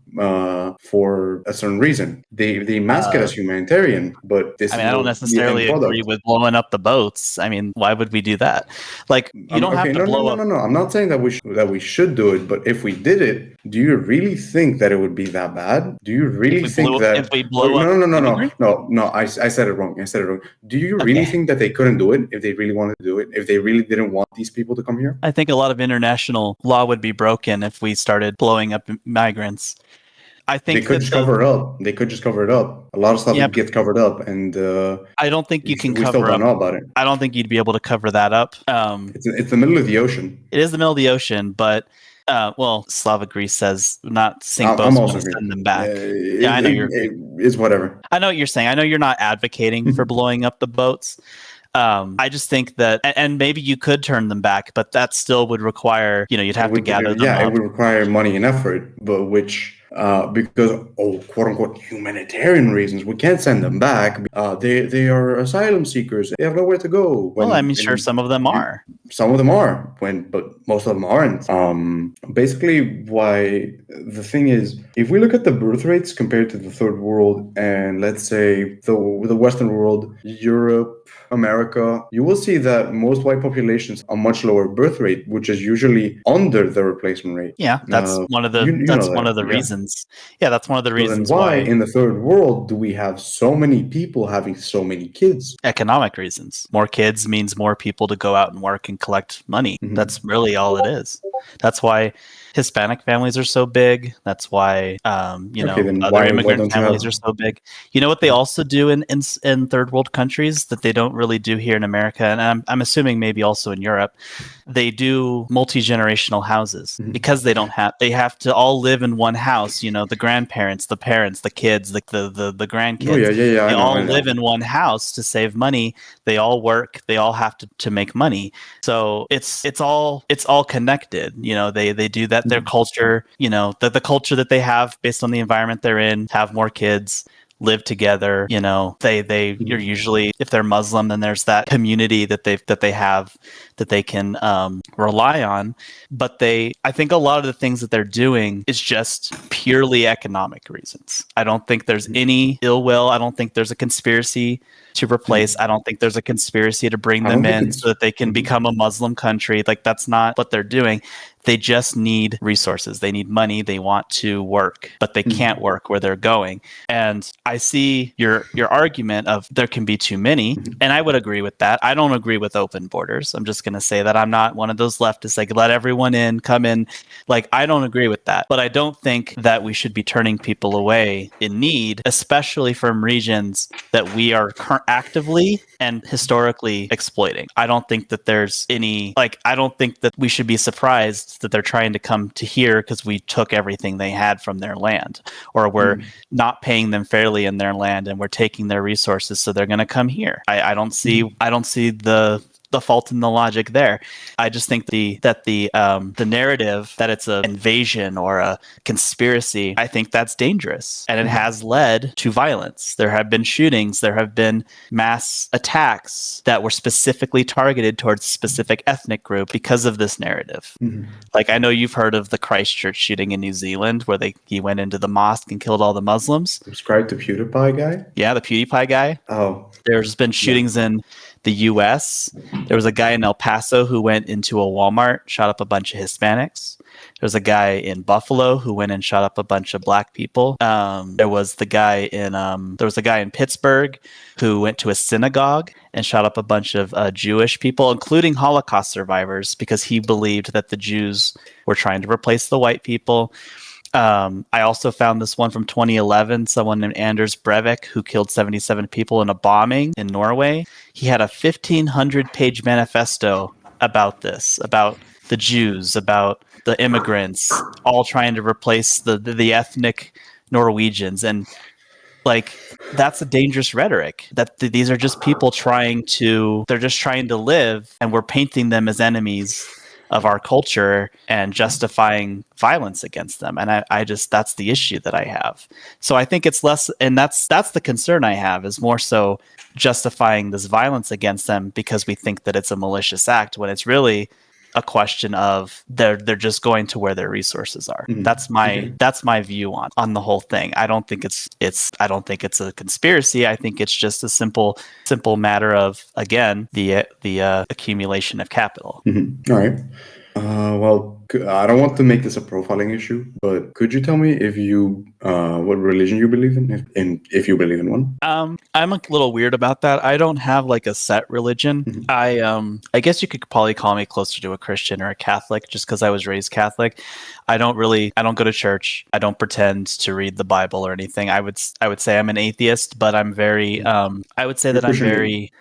for a certain reason? They mask it as humanitarian, but this I don't necessarily agree with blowing up the boats. I mean, why would we do that? Like, you don't have to blow up. No. I'm not saying that we should do it, but if we did it, do you really think that it would be that bad? Do you really think that if we blow up? No. I said it wrong. Do you really think that they couldn't do it if they really wanted to do it? If they really didn't want these people to come here? I think a lot of international law would be broken if we started blowing up migrants. I think they could just cover it up. They could just cover it up. A lot of stuff gets covered up, and I don't think you can cover up. We still don't know about it. I don't think you'd be able to cover that up. It's the middle of the ocean. It is the middle of the ocean, but Slavic Greece says not sink boats, but send them back. I know it's whatever. I know what you're saying. I know you're not advocating for blowing up the boats. I just think that, and maybe you could turn them back, but that still would require, you'd have to gather them it up. would require money and effort, but which because quote unquote humanitarian reasons, we can't send them back. They are asylum seekers. They have nowhere to go. Well, I mean, sure, some of them are. Some of them are, but most of them aren't. Basically, why the thing is, if we look at the birth rates compared to the third world, and let's say the Western world, Europe, America, you will see that most white populations are much lower birth rate, which is usually under the replacement rate. Yeah, that's one of the reasons. Yeah, that's one of the reasons why in the third world do we have so many people having so many kids? Economic reasons. More kids means more people to go out and work and collect money. Mm-hmm. That's really all it is. That's why Hispanic families are so big. That's why other immigrant families are so big. You know what they also do in third world countries that they don't really do here in America, and I'm assuming maybe also in Europe. They do multi-generational houses because they have to all live in one house. The grandparents, the parents, the kids, the grandkids. Oh, yeah. They all live in one house to save money. They all work. They all have to make money. So it's all connected. They do that. Their culture, the culture that they have based on the environment they're in, have more kids, live together. You're usually, if they're Muslim, then there's that community that they have that they can rely on. But I think a lot of the things that they're doing is just purely economic reasons. I don't think there's any ill will. I don't think there's a conspiracy to replace. I don't think there's a conspiracy to bring them in so that they can become a Muslim country. Like, that's not what they're doing. They just need resources. They need money. They want to work, but they can't work where they're going. And I see your argument of there can be too many, and I would agree with that. I don't agree with open borders. I'm just going to say that I'm not one of those leftists, like, let everyone in, come in. Like, I don't agree with that. But I don't think that we should be turning people away in need, especially from regions that we are actively and historically exploiting. I don't think that there's any, I don't think that we should be surprised that they're trying to come to here because we took everything they had from their land, or we're not paying them fairly in their land and we're taking their resources, so they're going to come here. I don't see the fault in the logic there. I just think that the narrative that it's an invasion or a conspiracy, I think that's dangerous, and it has led to violence. There have been shootings, there have been mass attacks that were specifically targeted towards a specific ethnic group because of this narrative. Like, I know you've heard of the Christchurch shooting in New Zealand, where he went into the mosque and killed all the Muslims. Subscribe to PewDiePie guy? Yeah, the PewDiePie guy. Oh. There's been shootings in the U.S. There was a guy in El Paso who went into a Walmart, shot up a bunch of Hispanics. There's a guy in Buffalo who went and shot up a bunch of black people. There was a guy in Pittsburgh who went to a synagogue and shot up a bunch of Jewish people, including Holocaust survivors, because he believed that the Jews were trying to replace the white people. I also found this one from 2011, someone named Anders Breivik, who killed 77 people in a bombing in Norway. He had a 1,500-page manifesto about this, about the Jews, about the immigrants, all trying to replace the ethnic Norwegians. And that's a dangerous rhetoric, that these are just people they're just trying to live, and we're painting them as enemies of our culture and justifying violence against them. And I just, that's the issue that I have. So I think it's less, and that's the concern I have, is more so justifying this violence against them because we think that it's a malicious act, when it's really a question of they're just going to where their resources are. That's my view on the whole thing. I don't think it's a conspiracy. I think it's just a simple matter of, again, the accumulation of capital. All right. Well, I don't want to make this a profiling issue, but could you tell me if you what religion you believe in, if you believe in one? I'm a little weird about that. I don't have a set religion. I guess you could probably call me closer to a Christian or a Catholic, just because I was raised Catholic. I don't go to church. I don't pretend to read the Bible or anything. I would say I'm an atheist, but I'm very I would say that I'm very,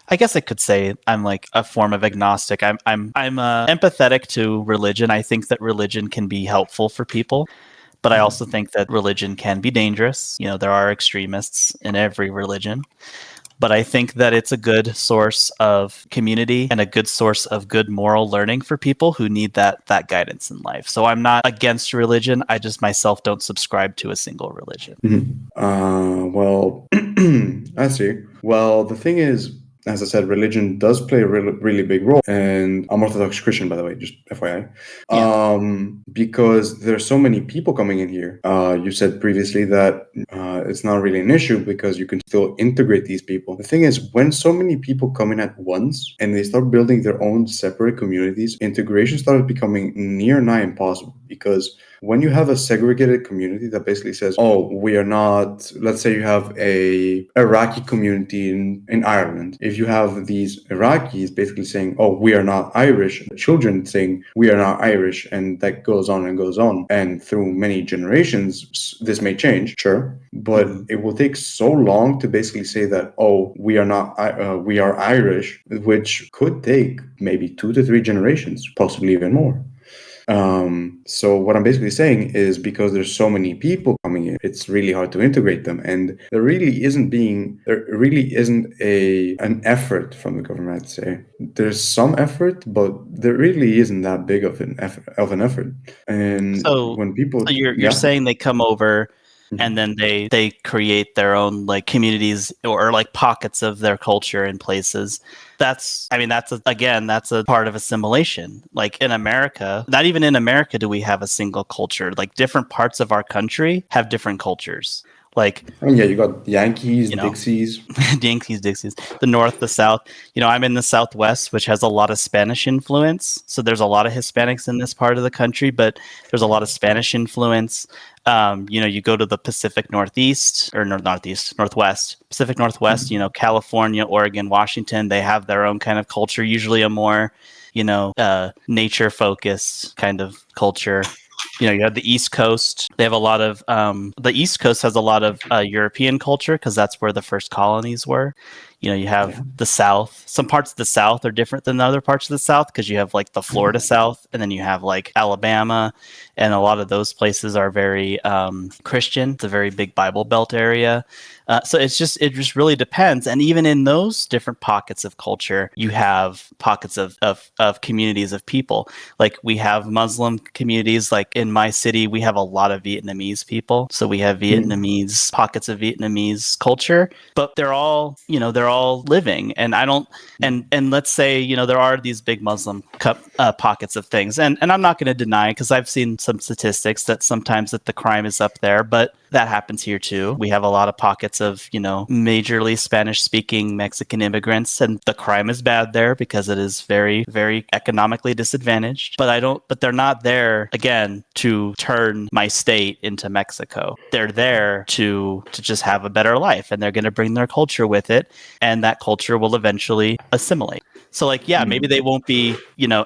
I guess I could say I'm a form of agnostic. I'm empathetic to religion. I think that religion can be helpful for people, but I also think that religion can be dangerous. There are extremists in every religion. but I think that it's a good source of community and a good source of good moral learning for people who need that guidance in life. So I'm not against religion. I just myself don't subscribe to a single religion. Well, I see. Well, the thing is, as I said, religion does play a really big role. And I'm Orthodox Christian, by the way, just FYI. Because there's so many people coming in here. You said previously that it's not really an issue because you can still integrate these people. The thing is, when so many people come in at once and they start building their own separate communities, integration started becoming near nigh impossible. Because when you have a segregated community that basically says, oh, we are not, let's say you have a Iraqi community in Ireland. If you have these Iraqis basically saying, oh, we are not Irish, children saying we are not Irish, and that goes on and goes on. And through many generations, this may change, sure. But it will take so long to basically say that, oh, we are not, we are Irish, which could take maybe 2 to 3 generations, possibly even more. So what I'm basically saying is because there's so many people coming in, it's really hard to integrate them. And there really isn't an effort from the government, I'd say. There's some effort, but there really isn't that big of an effort. And So you're saying they come over and then they create their own like communities or like pockets of their culture in places. That's a part of assimilation. Like in America, not even in America do we have a single culture. Like different parts of our country have different cultures. Like, you got Yankees, Dixies. Yankees, Dixies, the North, the South. I'm in the Southwest, which has a lot of Spanish influence. So there's a lot of Hispanics in this part of the country, but there's a lot of Spanish influence. You go to the Pacific Northwest, Pacific Northwest, California, Oregon, Washington, they have their own kind of culture, usually a more, nature focused kind of culture. You have the East Coast. They have a lot of the East Coast has a lot of European culture because that's where the first colonies were. You have the South. Some parts of the South are different than the other parts of the South because you have like the Florida South, and then you have like Alabama, and a lot of those places are very Christian. It's a very big Bible Belt area. So it just really depends. And even in those different pockets of culture, you have pockets of communities of people. Like we have Muslim communities. Like in my city, we have a lot of Vietnamese people. So we have Vietnamese pockets of Vietnamese culture, but they're all living. And and let's say, there are these big Muslim pockets of things. And I'm not going to deny, because I've seen some statistics that sometimes that the crime is up there, but that happens here too. We have a lot of pockets of, majorly Spanish speaking Mexican immigrants, and the crime is bad there because it is very, very economically disadvantaged. But they're not there again to turn my state into Mexico. They're there to just have a better life, and they're going to bring their culture with it, and that culture will eventually assimilate. So maybe they won't be,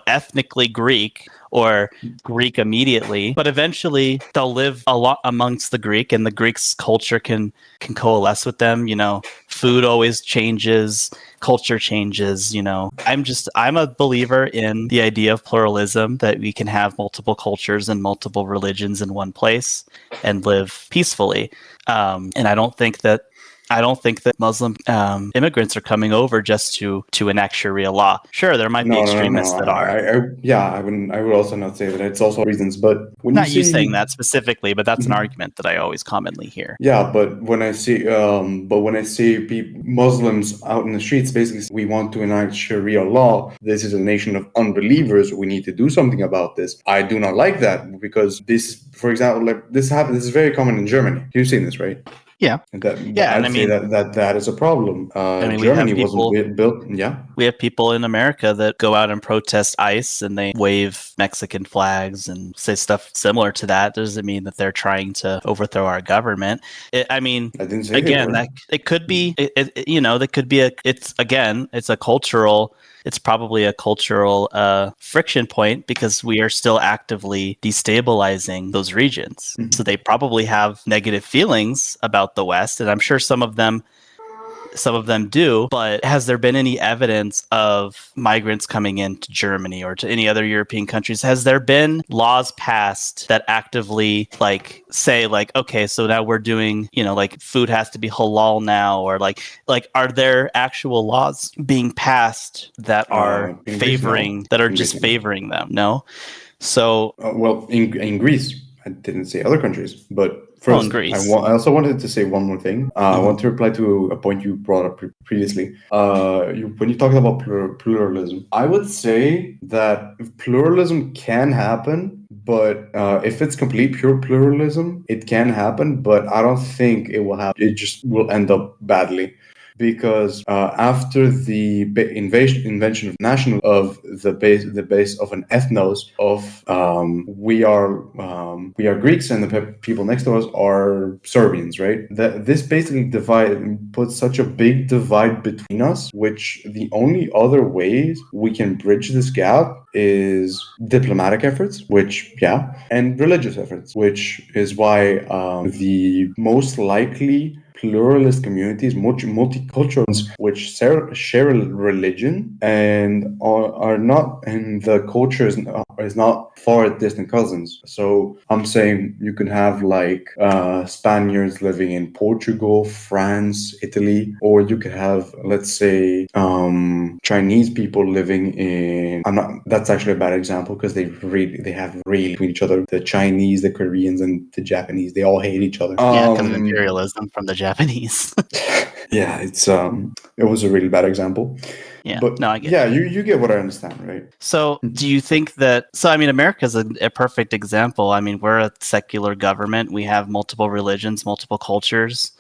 ethnically Greek or Greek immediately, but eventually they'll live a lot amongst the Greek, and the Greek's culture can coalesce with them. Food always changes, culture changes. I'm a believer in the idea of pluralism, that we can have multiple cultures and multiple religions in one place and live peacefully. And I don't think that Muslim immigrants are coming over just to enact Sharia law. Sure, there might be extremists that are. I would also not say that. It's also reasons, but when not you saying that specifically, but that's an argument that I always commonly hear. Yeah, but when I see, Muslims out in the streets, basically, we want to enact Sharia law. This is a nation of unbelievers. We need to do something about this. I do not like that because this, for example, this happens. This is very common in Germany. You've seen this, right? Yeah. I'd say that is a problem. Germany wasn't built. Yeah. We have people in America that go out and protest ICE, and they wave Mexican flags and say stuff similar to that. Doesn't mean that they're trying to overthrow our government. I didn't say again, that it could be, that could be it's a cultural. It's probably a cultural friction point because we are still actively destabilizing those regions. Mm-hmm. So they probably have negative feelings about the West, and I'm sure some of them Some of them do, but has there been any evidence of migrants coming into Germany or to any other European countries? Has there been laws passed that actively say okay, so now we're doing, food has to be halal now, or like are there actual laws being passed that are In Greece, no. that are In just Greece, no. favoring them? No. So Well, in Greece, I didn't say other countries, but first, in Greece. I also wanted to say one more thing. I want to reply to a point you brought up previously. When you talked about pluralism, I would say that pluralism can happen, but if it's complete pure pluralism, it can happen, but I don't think it will happen. It just will end up badly. Because after the invention of the base of an ethnos of we are Greeks and the people next to us are Serbians, right? This basically puts such a big divide between us, which the only other ways we can bridge this gap is diplomatic efforts, and religious efforts, which is why the most likely pluralist communities, multicultural ones, which share religion and are not, and the culture is not far distant cousins. So I'm saying you can have Spaniards living in Portugal, France, Italy, or you could have, let's say, Chinese people living in. That's actually a bad example because they have really between each other. The Chinese, the Koreans, and the Japanese, they all hate each other. Because of imperialism from the Japanese. Yeah, it was a really bad example. Yeah, but no, I get. Yeah, you get what I understand, right? So, do you think that? So, I mean, America's a perfect example. I mean, we're a secular government. We have multiple religions, multiple cultures,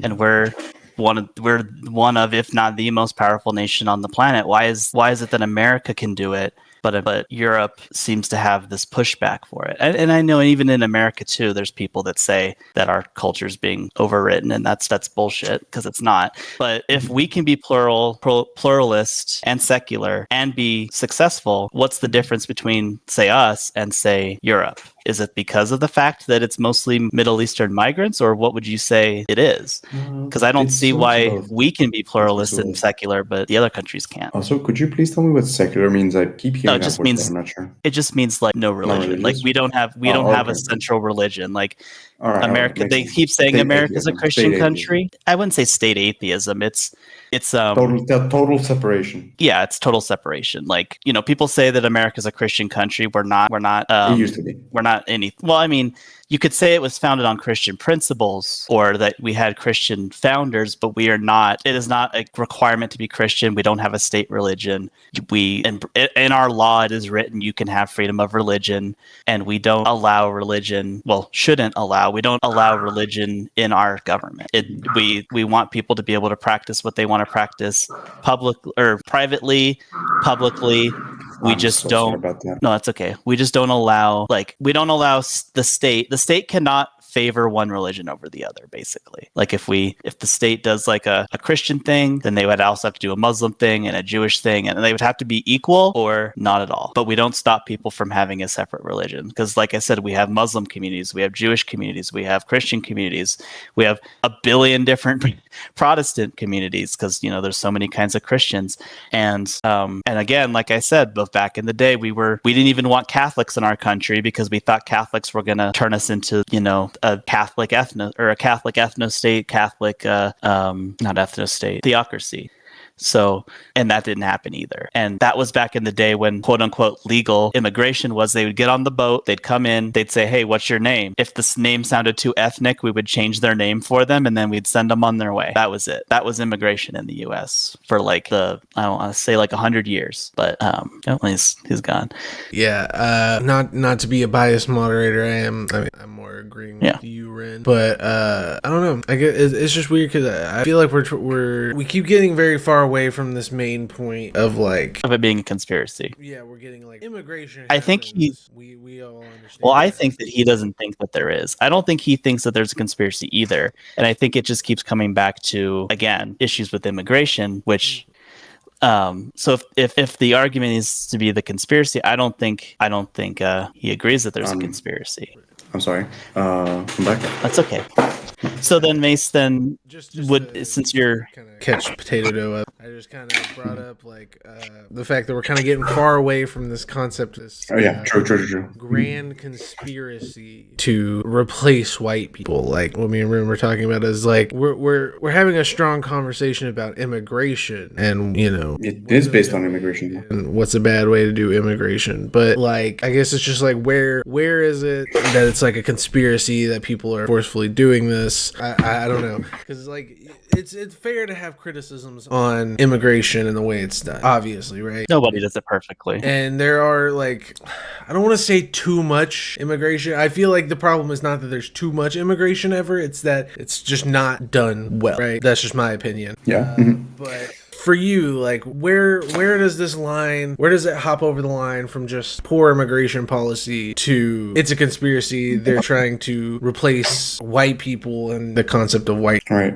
and we're one of, if not the most powerful nation on the planet. Why is it that America can do it, but Europe seems to have this pushback for it? And I know even in America too, there's people that say that our culture is being overwritten, and that's bullshit because it's not. But if we can be pluralist and secular and be successful, what's the difference between, say, us and, say, Europe? Is it because of the fact that it's mostly Middle Eastern migrants, or what would you say it is? Because I don't see why we can be pluralist and secular, but the other countries can't. Also, could you please tell me what secular means? I keep hearing that word, but I'm not sure. It just means no religion. We don't have a central religion. America, they keep saying America's a Christian country. I wouldn't say state atheism. It's total separation. Yeah, it's total separation. People say that America's a Christian country. We're not. It used to be. We're not any. Well, I mean, you could say it was founded on Christian principles, or that we had Christian founders, but we are not. It is not a requirement to be Christian. We don't have a state religion. In our law, it is written you can have freedom of religion, and we don't allow religion. Well, shouldn't allow. We don't allow religion in our government. We want people to be able to practice what they want to practice, public or privately, publicly. We just don't. No, that's okay. We just don't allow. We don't allow the state. The state cannot favor one religion over the other, basically. If the state does a Christian thing, then they would also have to do a Muslim thing and a Jewish thing, and they would have to be equal or not at all. But we don't stop people from having a separate religion because, like I said, we have Muslim communities, we have Jewish communities, we have Christian communities, we have a billion different Protestant communities because there's so many kinds of Christians. And again, like I said, both back in the day, we didn't even want Catholics in our country because we thought Catholics were going to turn us into a Catholic ethnostate, not ethnostate, theocracy. So, and that didn't happen either. And that was back in the day when quote unquote legal immigration was. They would get on the boat, they'd come in, they'd say, hey, what's your name? If this name sounded too ethnic, we would change their name for them and then we'd send them on their way. That was it. That was immigration in the US for I don't want to say 100 years, but he's gone. Yeah. Not to be a biased moderator, I'm more agreeing with you, Ren. But I don't know. I guess it's just weird because I feel like we keep getting very far away from this main point of it being a conspiracy. Yeah, we're getting immigration. I think we all understand. Well, I think that he doesn't think that there is. I don't think he thinks that there's a conspiracy either. And I think it just keeps coming back to, again, issues with immigration, which so if the argument is to be the conspiracy, I don't think he agrees that there's a conspiracy. I'm sorry. Come back. That's okay. So then, Mace, then since you're kind of catch potato dough up, I just kind of brought up like the fact that we're kind of getting far away from this concept, this Oh yeah, true. grand conspiracy to replace white people. Like what me and Rim were talking about is like we're having a strong conversation about immigration, and It is based on immigration. and what's a bad way to do immigration. But like I guess it's just like where is it that it's like a conspiracy that people are forcefully doing this? I don't know, because like it's fair to have criticisms on immigration and the way it's done, obviously, right? nobody does it perfectly. And there are like, I don't want to say too much immigration. I feel like the problem is not that there's too much immigration ever, it's that it's just not done well, right? That's just my opinion. Yeah. But for you, like where does it hop over the line from just poor immigration policy to it's a conspiracy, they're trying to replace white people and the concept of white? All right.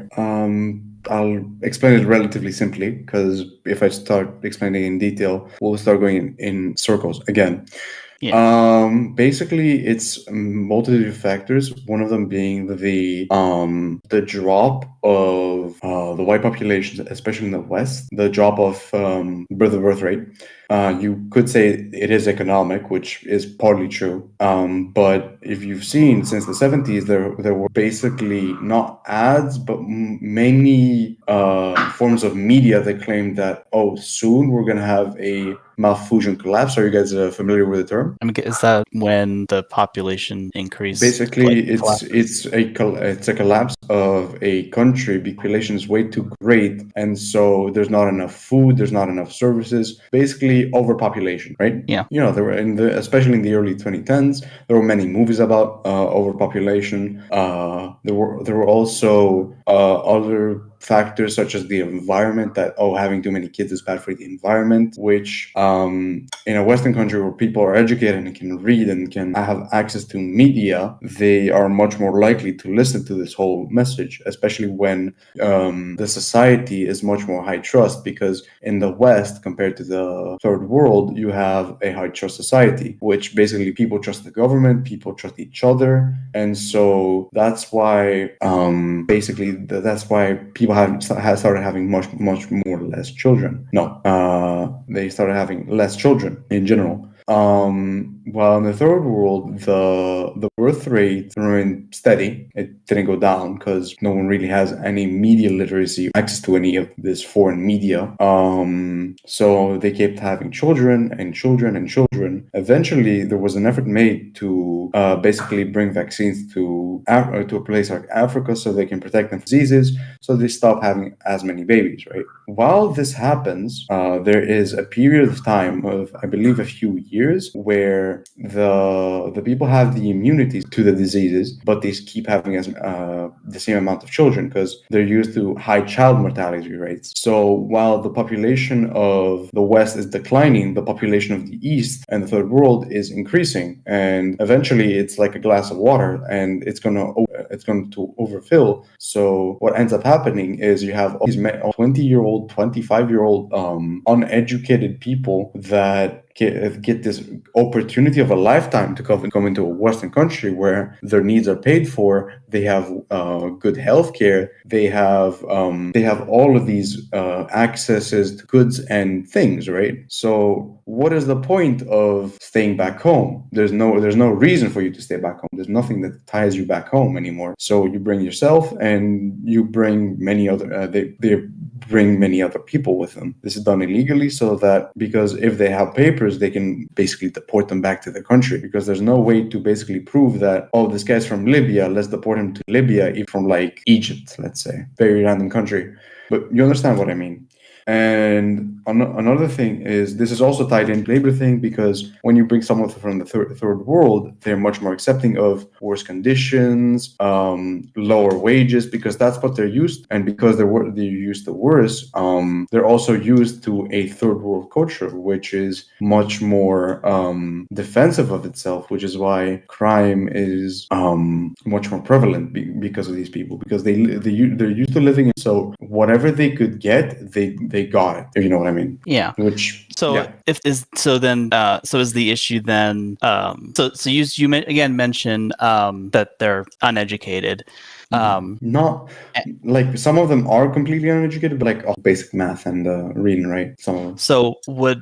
I'll explain it relatively simply, because if I start explaining in detail, we'll start going in circles again. Basically, it's a multitude of factors. One of them being the drop of the white population, especially in the West, the drop of birth rate. You could say it is economic, which is partly true. But if you've seen since the 70s, there were basically not ads, but mainly forms of media that claimed that, oh, soon we're going to have a malfusion collapse. Are you guys familiar with the term? I mean, is that when the population increased? Basically, it's a collapse of a country. The population is way too great, and so there's not enough food, there's not enough services. Basically, overpopulation, right? Yeah. There were especially in the early 2010s, there were many movies about overpopulation. There were also other factors such as the environment, that having too many kids is bad for the environment, which in a Western country where people are educated and can read and can have access to media, they are much more likely to listen to this whole message, especially when the society is much more high trust, because in the West compared to the third world, you have a high trust society, which basically people trust the government, people trust each other, and so that's why that's why people have started having much more less children. They started having less children in general. While in the third world, the birth rate remained steady. It didn't go down because no one really has any media literacy, access to any of this foreign media. So they kept having children and children and children. Eventually, there was an effort made to basically bring vaccines to a place like Africa so they can protect them from diseases, so they stop having as many babies, right? While this happens, there is a period of time of, I believe, a few years where the people have the immunity to the diseases, but they keep having the same amount of children because they're used to high child mortality rates. So while the population of the West is declining, the population of the East and the third world is increasing, and eventually it's like a glass of water, and it's going to overfill. So what ends up happening is you have all these 20-year-old, 25-year-old uneducated people that get this opportunity of a lifetime to come into a Western country where their needs are paid for. They have good health care. They have all of these accesses to goods and things, right? So what is the point of staying back home? There's no reason for you to stay back home. There's nothing that ties you back home anymore. So you bring yourself, and you bring many other. They bring many other people with them. This is done illegally, so that because if they have papers, they can basically deport them back to the country, because there's no way to basically prove that, oh, this guy's from Libya, let's deport him to Libya, even from like Egypt, let's say, very random country. But you understand what I mean. And another thing is, this is also tied in labor thing, because when you bring someone from the third world, they're much more accepting of worse conditions, lower wages, because that's what they're used. And because they're used to worse, they're also used to a third world culture, which is much more defensive of itself, which is why crime is much more prevalent because of these people, because they're used to living in. So whatever they could get, they got it, if you know what I mean. Yeah. So is the issue then? So you again mentioned that they're uneducated. Not like some of them are completely uneducated, but like basic math and reading, right? Some of them. So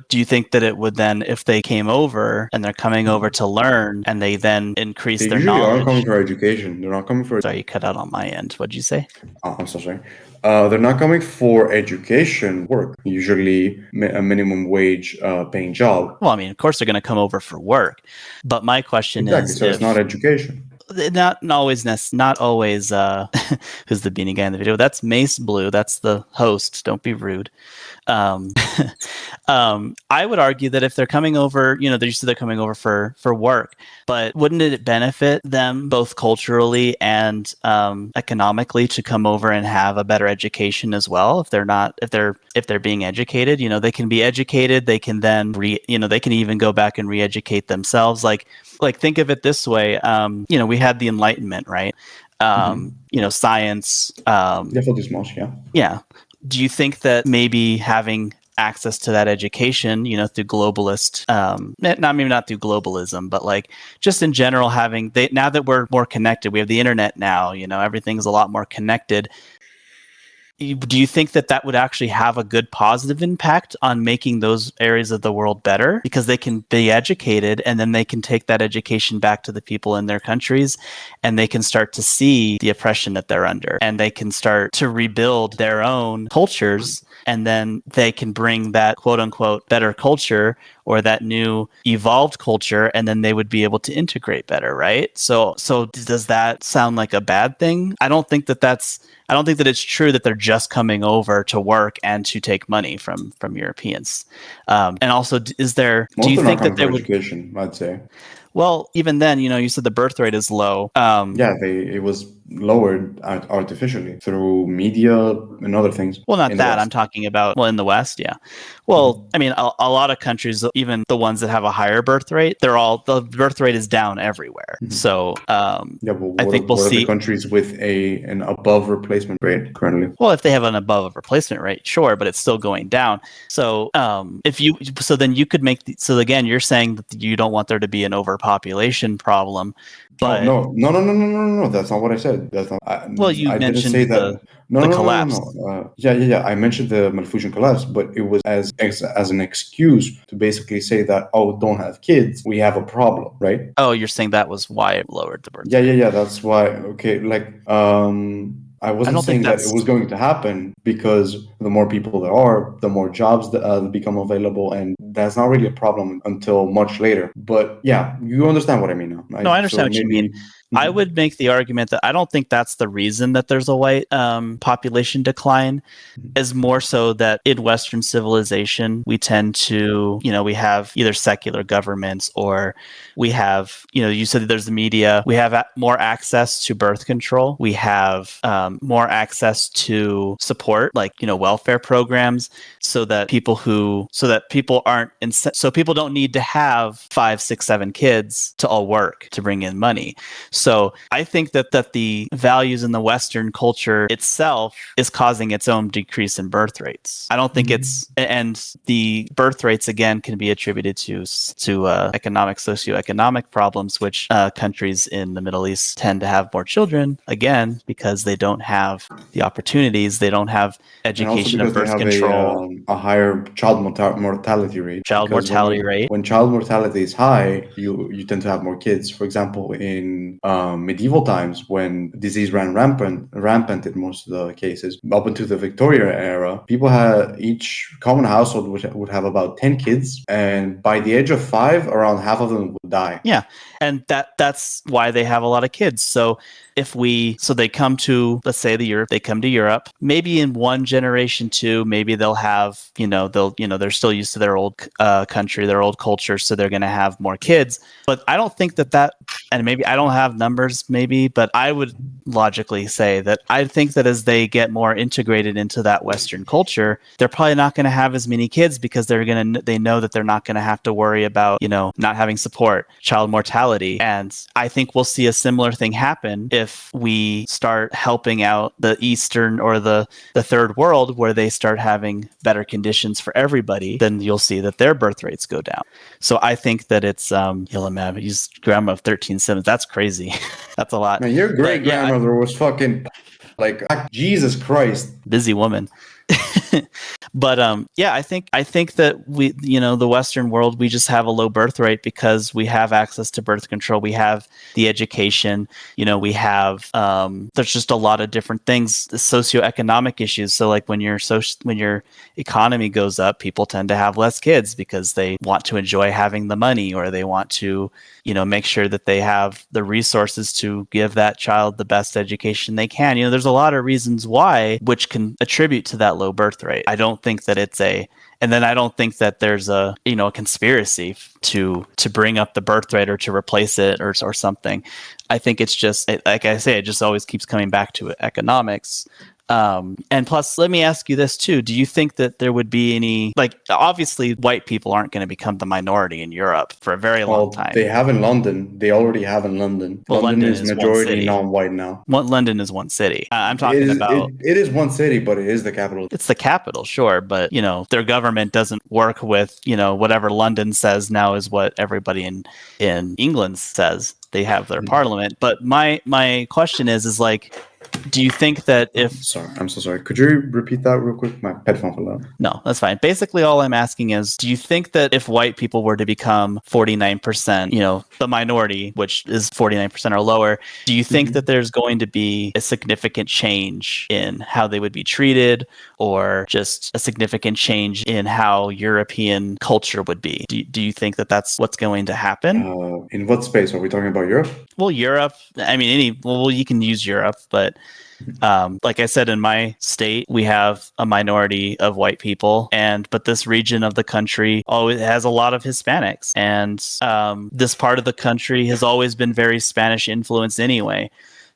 do you think that it would then, if they came over and they're coming over to learn and they then increase They their usually knowledge? are coming for education. They're not coming for. Sorry, you cut out on my end. What'd you say? I'm so sorry. They're not coming for education work. Usually a minimum wage paying job. Well, I mean, of course they're going to come over for work, but my question Exactly. is, So it's not education. not always who's the beanie guy in the video? That's Mace Blue. That's the host. Don't be rude. I would argue that if they're coming over, they're coming over for work, but wouldn't it benefit them both culturally and economically to come over and have a better education as well? If they're being educated, they can be educated. They can then they can even go back and re-educate themselves. Like think of it this way. We had the Enlightenment, right? Science. Yeah. Do you think that maybe having access to that education, through globalist, maybe not through globalism, but like just in general, now that we're more connected, we have the internet now, everything's a lot more connected. Do you think that would actually have a good positive impact on making those areas of the world better, because they can be educated and then they can take that education back to the people in their countries and they can start to see the oppression that they're under and they can start to rebuild their own cultures, and then they can bring that quote unquote better culture or that new evolved culture, and then they would be able to integrate better, right? So does that sound like a bad thing? I don't think that it's true that they're just coming over to work and to take money from Europeans. And also, do you think that they would? Education, I'd say. Well, even then, you said the birth rate is low. It was lowered artificially through media and other things. Well, not that. I'm talking about, in the West, yeah. Well, I mean, a lot of countries, even the ones that have a higher birth rate, the birth rate is down everywhere. So I think we'll see the countries with an above replacement rate currently. Well, if they have an above replacement rate, sure, but it's still going down. So then you could so again, you're saying that you don't want there to be an overpopulation problem. But no, that's not what I said. That's not. You mentioned didn't say that. The collapse. Yeah. I mentioned the Malthusian collapse, but it was as an excuse to basically say that, don't have kids, we have a problem, right? Oh, you're saying that was why it lowered the birth rate. Yeah. That's why. Okay, I wasn't saying that it was going to happen, because the more people there are, the more jobs that become available, and that's not really a problem until much later. But yeah, you understand what I mean now. I understand what you mean. I would make the argument that I don't think that's the reason that there's a white population decline, is more so that in Western civilization, we tend to, we have either secular governments, or we have, you said that there's the media. We have more access to birth control. We have more access to support, like, welfare programs, so that people don't need to have 5, 6, 7 kids to all work to bring in money. So I think that the values in the Western culture itself is causing its own decrease in birth rates. I don't think and the birth rates again can be attributed to socioeconomic problems, which countries in the Middle East tend to have more children, again, because they don't have the opportunities, they don't have education and birth control. A higher child mortality rate. When child mortality is high, you tend to have more kids. For example, in medieval times, when disease ran rampant in most of the cases, up into the Victorian era, each common household would have about 10 kids, and by the age of 5, around half of them would die. Yeah, and that's why they have a lot of kids. So they come to, let's say they come to Europe, maybe in one generation, 2, maybe they'll have, they're still used to their old country, their old culture, so they're going to have more kids. But I don't think that, and maybe I don't have numbers, but I would logically say that I think that as they get more integrated into that Western Western culture, they're probably not going to have as many kids because they know that they're not going to have to worry about, not having support, child mortality. And I think we'll see a similar thing happen if we start helping out the Eastern or the third world, where they start having better conditions for everybody. Then you'll see that their birth rates go down. So I think that it's Yilamab, he's grandma of 13 siblings. That's crazy. That's a lot. Man, your great grandmother was fucking like Jesus Christ. Busy woman. But I think that we, the Western world, we just have a low birth rate because we have access to birth control. We have the education, we have there's just a lot of different things, the socioeconomic issues. So like when your economy goes up, people tend to have less kids because they want to enjoy having the money, or they want to, make sure that they have the resources to give that child the best education they can. There's a lot of reasons why, which can attribute to that low birth rate. I don't think that I don't think that there's a conspiracy to bring up the birth rate or to replace it or something. I think it's just, like I say, it just always keeps coming back to economics. And plus, let me ask you this too. Do you think that there would be any, obviously white people aren't going to become the minority in Europe for a very long time. They have in London. They already have in London. Well, London is majority non-white now. London is one city. I'm talking about... It is one city, but it is the capital. It's the capital, sure. But, their government doesn't work with, whatever London says now is what everybody in England says. They have their parliament. But my question is do you think that if... I'm so sorry. Could you repeat that real quick? My headphone fell out. No, that's fine. Basically, all I'm asking is, do you think that if white people were to become 49%, the minority, which is 49% or lower, do you think that there's going to be a significant change in how they would be treated, or just a significant change in how European culture would be? Do you think that that's what's going to happen? In what space? Are we talking about Europe? Well, Europe, I mean, you can use Europe, but like I said, in my state, we have a minority of white people, but this region of the country always has a lot of Hispanics, and this part of the country has always been very Spanish influenced anyway.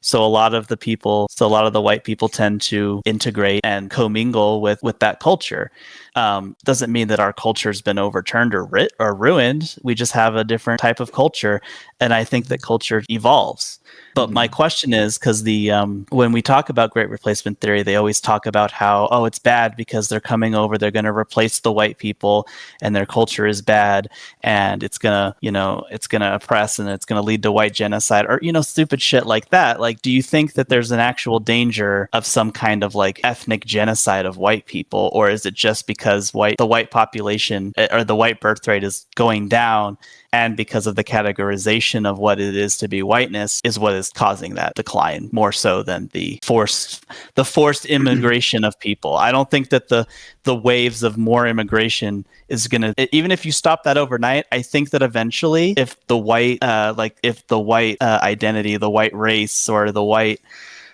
So a lot of the white people tend to integrate and commingle with that culture. Doesn't mean that our culture's been overturned or ruined. We just have a different type of culture, and I think that culture evolves. But my question is, because when we talk about Great Replacement Theory, they always talk about how, it's bad because they're coming over, they're going to replace the white people, and their culture is bad, and it's gonna oppress, and it's gonna lead to white genocide, or stupid shit like that. Do you think that there's an actual danger of some kind of ethnic genocide of white people, or is it just because the white population or the white birth rate is going down, and because of the categorization of what it is to be whiteness is what is causing that decline, more so than the forced immigration of people? I don't think that the waves of more immigration is gonna, even if you stop that overnight, I think that eventually, if the white identity, the white race, or the white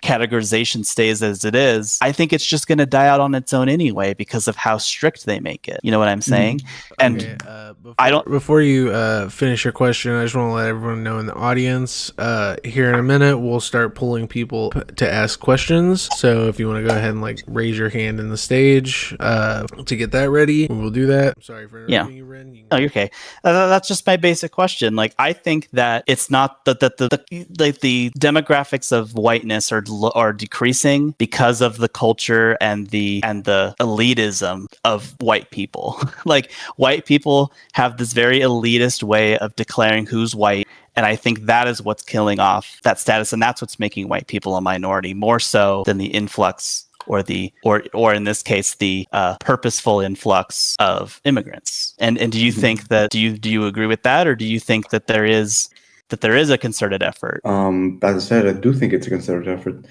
categorization stays as it is, I think it's just going to die out on its own anyway because of how strict they make it. You know what I'm saying? And Before you finish your question, I just want to let everyone know in the audience, here in a minute, we'll start pulling people to ask questions. So if you want to go ahead and raise your hand in the stage to get that ready, we'll do that. I'm sorry for interrupting you, Ren. Oh, you're okay. That's just my basic question. I think that it's not that the demographics of whiteness are decreasing because of the culture and the elitism of white people. White people have this very elitist way of declaring who's white, and I think that is what's killing off that status, and that's what's making white people a minority more so than the influx or in this case the purposeful influx of immigrants. And do you think that do you agree with that, or do you think that there is a concerted effort? As I said, I do think it's a concerted effort.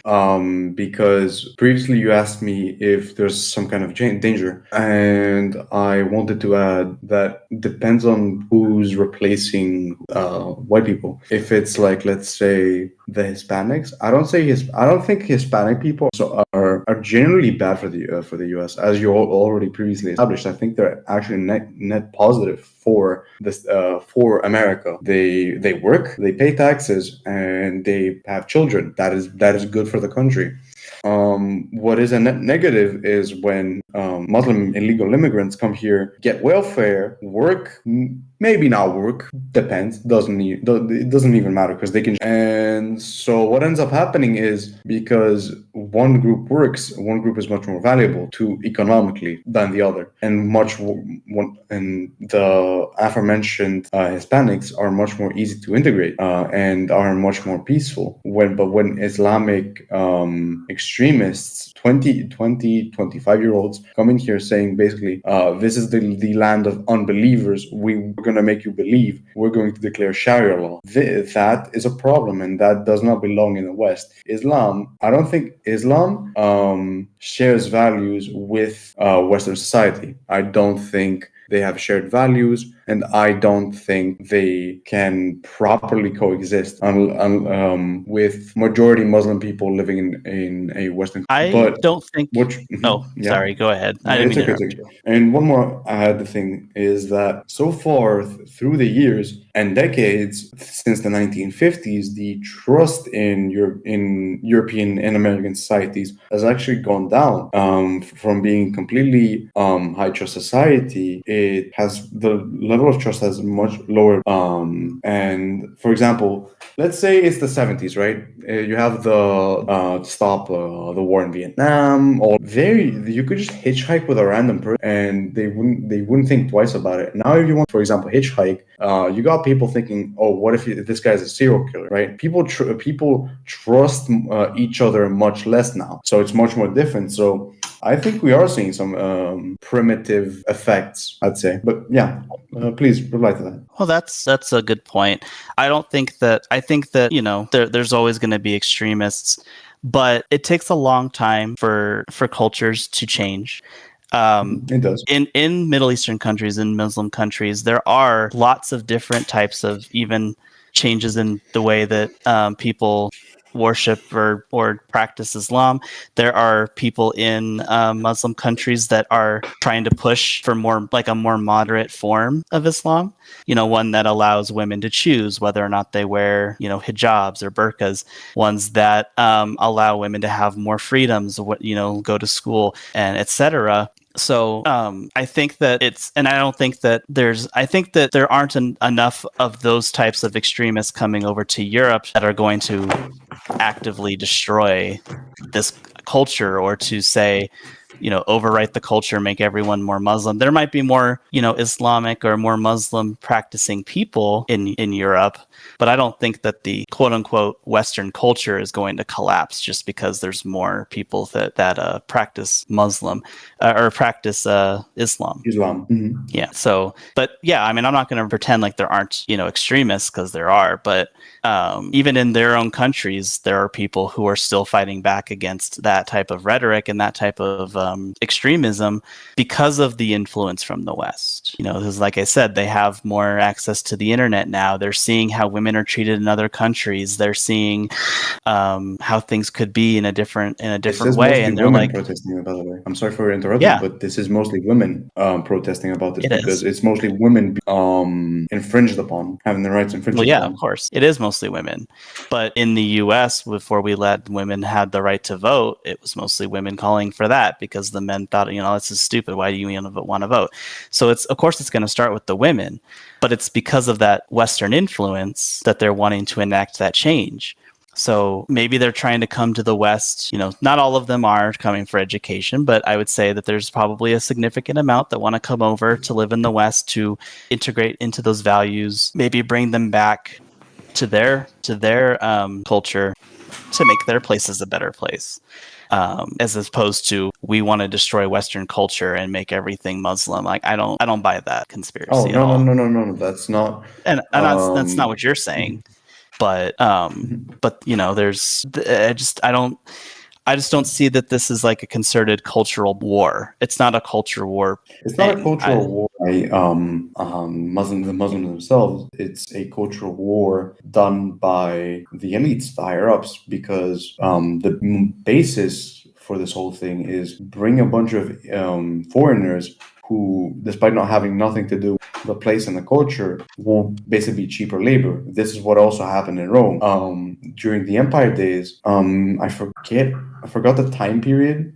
Because previously you asked me if there's some kind of danger, and I wanted to add that depends on who's replacing white people. If it's let's say the Hispanics, I don't think Hispanic people are generally bad for the U.S. As you already previously established. I think they're actually net positive for this for America. They work, they pay taxes, and they have children. That is good for the country. What is a net negative is when Muslim illegal immigrants come here, get welfare, work, maybe not work, depends. It doesn't even matter because they can. And so what ends up happening is because one group works, one group is much more valuable to economically than the other, and and the aforementioned Hispanics are much more easy to integrate and are much more peaceful. When Islamic extremists, 25-year-olds come in here saying basically, this is the land of unbelievers. We're going to make you believe. We're going to declare Sharia law. That is a problem, and that does not belong in the West. I don't think Islam shares values with Western society. I don't think they have shared values, and I don't think they can properly coexist with majority Muslim people living in a Western country. I don't think. Oh, yeah. sorry. Go ahead. I Yeah, didn't it's mean to okay. interrupt you. And one more I had to think is that so far through the years and decades since the 1950s, the trust in European and American societies has actually gone down. From being completely high trust society, the level of trust has much lower. And for example, let's say it's the 70s, right? You have the stop the war in Vietnam, or you could just hitchhike with a random person and they wouldn't think twice about it. Now, if you want, for example, hitchhike, you got people thinking, oh, what if this guy's a serial killer, right? People trust each other much less now, so it's much more different. So I think we are seeing some primitive effects, I'd say. But yeah, please reply to that. Well, that's a good point. I think that there's always going to be extremists, but it takes a long time for cultures to change. It does. In Middle Eastern countries, in Muslim countries, there are lots of different types of even changes in the way that people worship or practice Islam. There are people in Muslim countries that are trying to push for more like a more moderate form of Islam, one that allows women to choose whether or not they wear, hijabs or burqas, ones that allow women to have more freedoms, go to school and etc. So I think that I think that there aren't enough of those types of extremists coming over to Europe that are going to actively destroy this culture or to say, overwrite the culture, make everyone more Muslim. There might be more, Islamic or more Muslim practicing people in Europe, but I don't think that the quote unquote Western culture is going to collapse just because there's more people that practice Muslim or practice Islam. Mm-hmm. Yeah. So, but yeah, I mean, I'm not going to pretend like there aren't, extremists, because there are, but even in their own countries, there are people who are still fighting back against that type of rhetoric and that type of extremism because of the influence from the West. Because like I said, they have more access to the internet now. They're seeing how women are treated in other countries. They're seeing how things could be in a different way. And they're like protesting, by the way. I'm sorry for interrupting, but this is mostly women protesting about this because it's mostly women infringed upon, having their rights infringed upon. Well, yeah, of course. It is mostly women. But in the U.S., before we let women have the right to vote, it was mostly women calling for that because the men thought, this is stupid. Why do you want to vote? So of course it's going to start with the women, but it's because of that Western influence that they're wanting to enact that change. So maybe they're trying to come to the West. Not all of them are coming for education, but I would say that there's probably a significant amount that want to come over to live in the West to integrate into those values, maybe bring them back to their culture to make their places a better place. As opposed to we want to destroy Western culture and make everything Muslim. Like I don't buy that conspiracy. Oh, at all. No, that's not. And that's not what you're saying. But there's I just don't see that this is like a concerted cultural war. It's not a culture war. It's not a cultural war by the Muslims themselves. It's a cultural war done by the elites, the higher ups, because the basis for this whole thing is bring a bunch of foreigners who, despite not having nothing to do with the place and the culture, will basically be cheaper labor. This is what also happened in Rome. During the Empire days, I forget forgot the time period.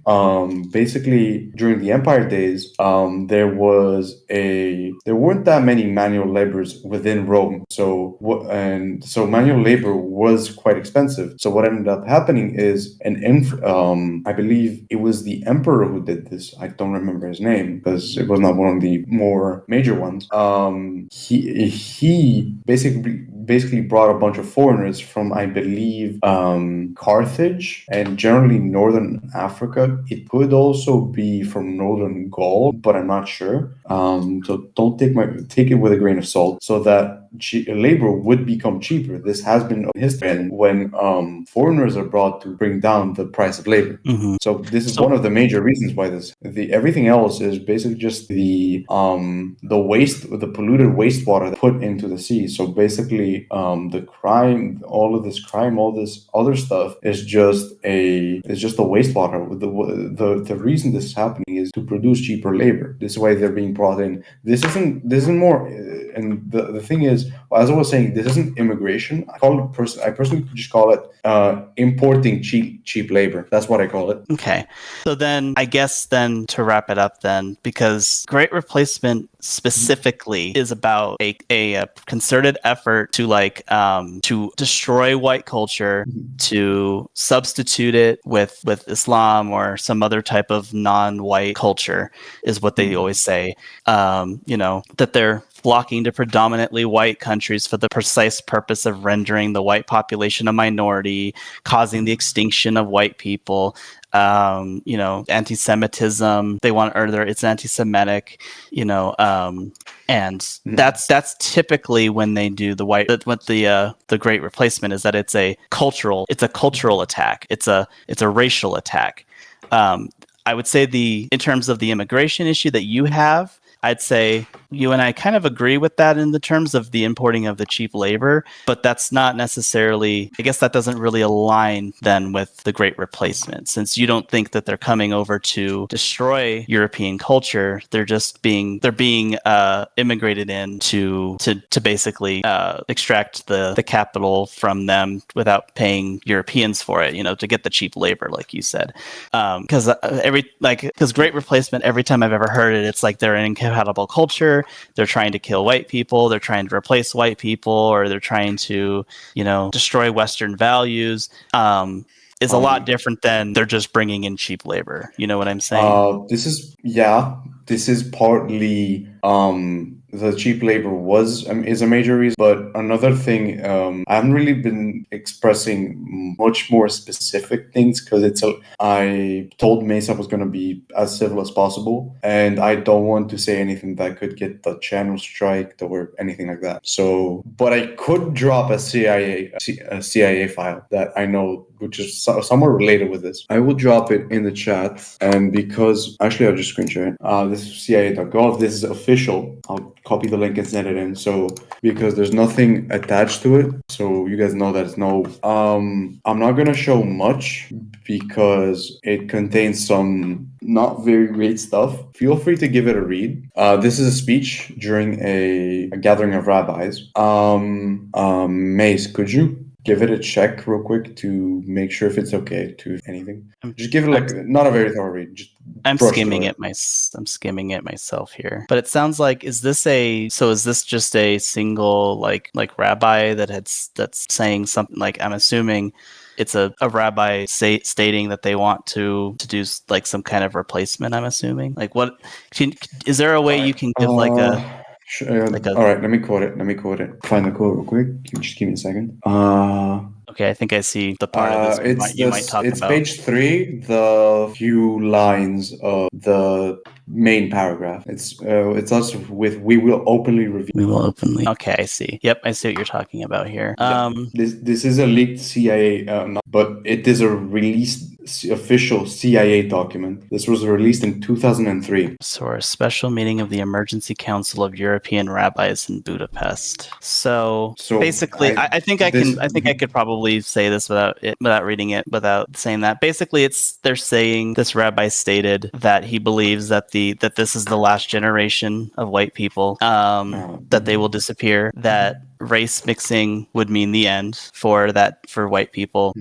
Basically during the Empire days, there weren't that many manual laborers within Rome. So manual labor was quite expensive. So what ended up happening is I believe it was the emperor who did this. I don't remember his name because it was not one of the more major ones. He basically brought a bunch of foreigners from, I believe, Carthage and generally northern Africa. It could also be from northern Gaul, but I'm not sure. So don't take it with a grain of salt. So that labor would become cheaper. This has been history when foreigners are brought to bring down the price of labor. Mm-hmm. So this is one of the major reasons why everything else is basically just the polluted wastewater that put into the sea. So basically the crime, all this other stuff is just a wastewater. The reason this is happening is to produce cheaper labor. This is why they're being brought in. This isn't more, and the thing is, as I was saying, this isn't immigration. I personally just call it importing cheap labor. That's what I call it. Okay. So then I guess then to wrap it up then, because Great Replacement specifically is about a concerted effort to to destroy white culture, to substitute it with Islam or some other type of non-white culture, is what they always say. That they're flocking to predominantly white countries for the precise purpose of rendering the white population a minority, causing the extinction of white people. Anti-Semitism. It's anti-Semitic. And that's typically when they do the Great Replacement, is that it's a cultural attack. It's a racial attack. I would say in terms of the immigration issue that you have, I'd say you and I kind of agree with that in the terms of the importing of the cheap labor, but that's not necessarily, I guess that doesn't really align then with the Great Replacement, since you don't think that they're coming over to destroy European culture. They're being immigrated in to basically extract the capital from them without paying Europeans for it, to get the cheap labor, like you said. Because Great Replacement, every time I've ever heard it, it's like they're an incompatible culture. They're trying to kill white people. They're trying to replace white people, or they're trying to, destroy Western values. Is a lot different than they're just bringing in cheap labor. You know what I'm saying? This is partly the cheap labor is a major reason, but another thing, I haven't really been expressing much more specific things because I told Mace I was going to be as civil as possible, and I don't want to say anything that could get the channel striked or anything like that. So, but I could drop a CIA file that I know, which is somewhat related with this. I will drop it in the chat, and because actually I'll just screen share it. This is CIA.gov. This is official. I'll copy the link and send it in. So because there's nothing attached to it, so you guys know that it's no. I'm not gonna show much because it contains some not very great stuff. Feel free to give it a read. This is a speech during a gathering of rabbis. Mace, could you give it a check real quick to make sure if it's okay to anything? Just give it not a very thorough read. Just I'm skimming it myself here. But it sounds like is this just a single like rabbi that's saying something? Like, I'm assuming it's a rabbi stating that they want to do like some kind of replacement. I'm assuming. Like, what is there a way you can give like a all right, let me quote it. Find the quote real quick. Just give me a second. Okay, I think I see the part of this you might talk about. It's page 3, the few lines of the main paragraph. It's us with "We will openly review." We will openly. Okay, I see. Yep, I see what you're talking about here. This is a leaked CIA, but it is a released official CIA document. This was released in 2003. So, a special meeting of the Emergency Council of European Rabbis in Budapest. So basically, I think I could probably say this without reading it, without saying that. Basically, they're saying this rabbi stated that he believes that this is the last generation of white people, that they will disappear, that race mixing would mean the end for white people.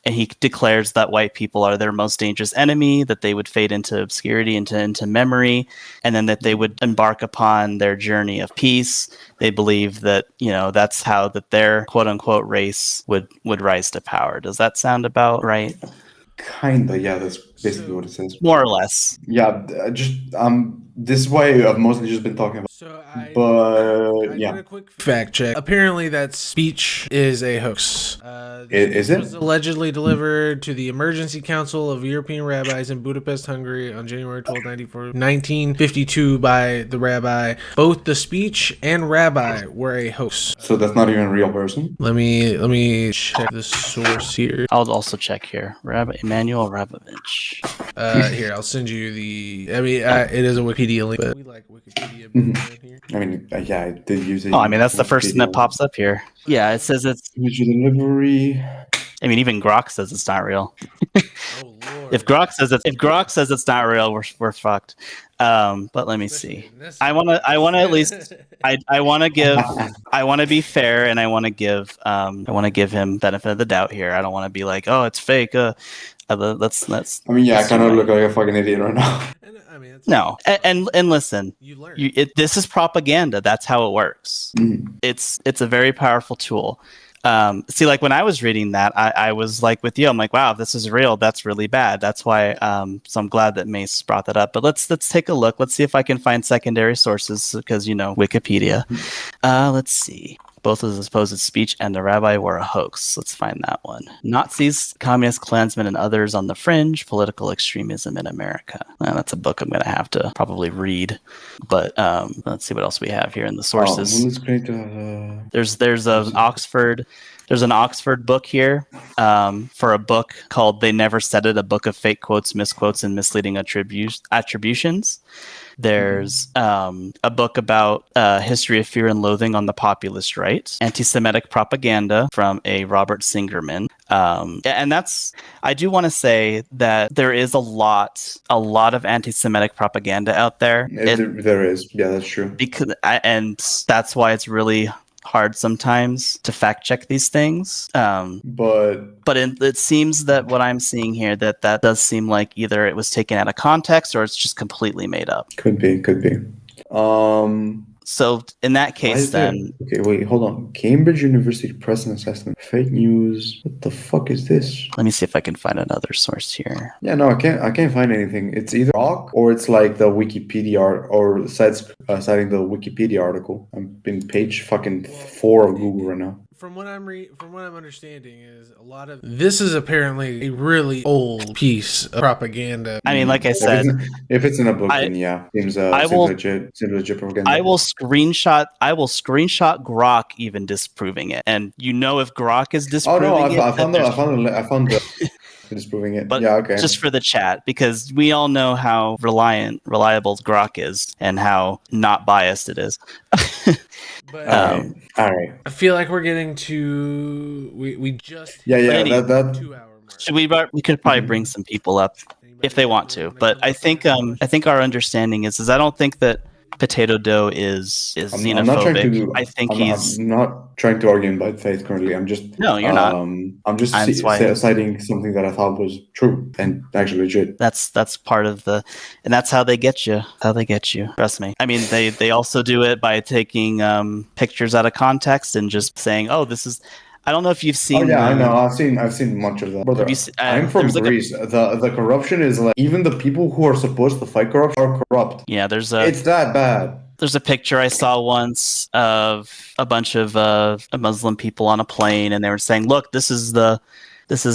And he declares that white people are their most dangerous enemy, that they would fade into obscurity, into memory, and then that they would embark upon their journey of peace. They believe that, that's how that their quote unquote race would rise to power. Does that sound about right? Kinda, yeah, that's basically what it says. More or less. Yeah, just this is why I've mostly just been talking about. I did a quick fact check. Apparently, that speech is a hoax. Is it? Was allegedly delivered to the Emergency Council of European Rabbis in Budapest, Hungary, on January 12, 1952, by the rabbi. Both the speech and rabbi were a hoax. So that's not even a real person. Let me check the source here. I'll also check here. Rabbi Emanuel Rabovich. Here, I'll send you the. It is a Wikipedia link, but we like Wikipedia here. I mean, yeah, I did use it. Oh, I mean, that's the first thing that pops up here. Yeah, it says it's image delivery. I mean, even Grok says it's not real. Oh Lord! If Grok says it's not real, we're fucked. But let me see. I want to at least. I want to give. I want to be fair, and I want to give. I want to give him benefit of the doubt here. I don't want to be like, oh, it's fake. That's. I mean, yeah, I kind of look like a fucking idiot right now. No, and listen, this is propaganda. That's how it works. It's a very powerful tool. See, like when I was reading that, I was like with you. I'm like, wow, if this is real, that's really bad. That's why. So I'm glad that Mace brought that up. But let's take a look. Let's see if I can find secondary sources because Wikipedia. Let's see. Both of the supposed speech and the rabbi were a hoax. Let's find that one. Nazis, communist Klansmen, and others on the fringe, political extremism in America. That's a book I'm going to have to probably read. But let's see what else we have here in the sources. Well, it's great to, There's an Oxford book here for a book called They Never Said It, a book of fake quotes, misquotes, and misleading attributions. There's a book about history of fear and loathing on the populist right, anti-Semitic propaganda from a Robert Singerman. And I do want to say that there is a lot of anti-Semitic propaganda out there. There is. Yeah, that's true. And that's why it's really hard sometimes to fact check these things. But it seems that what I'm seeing here, that does seem like either it was taken out of context or it's just completely made up. Could be. So in that case, then... Okay, wait, hold on. Cambridge University Press and Assessment. Fake news. What the fuck is this? Let me see if I can find another source here. Yeah, no, I can't find anything. It's either Rock or it's like the Wikipedia or sites citing the Wikipedia article. I'm in page fucking 4 of Google right now. From what I'm understanding is a lot of this is apparently a really old piece of propaganda. I mean, like I said, if it's in a book, then yeah, seems legit propaganda. I will screenshot Grok even disproving it, and if Grok is disproving it. I found the disproving it. But yeah, okay. Just for the chat, because we all know how reliable Grok is and how not biased it is. But, all right. I feel like we're getting to we just that 2 hour mark. Should we could probably bring some people up if they want to, but I think our understanding is I don't think that Potato Dough is xenophobic. I'm not trying to argue in bad faith currently. I'm just no, you're not. I'm just citing something that I thought was true and actually legit. That's part of and that's how they get you. Trust me. I mean, they also do it by taking pictures out of context and just saying, "Oh, this is." I don't know if you've seen. Oh yeah, I know. I've seen much of that. Brother, I'm from Greece. The corruption is like even the people who are supposed to fight corruption are corrupt. Yeah, it's that bad. There's a picture I saw once of a bunch of Muslim people on a plane, and they were saying, "Look, this is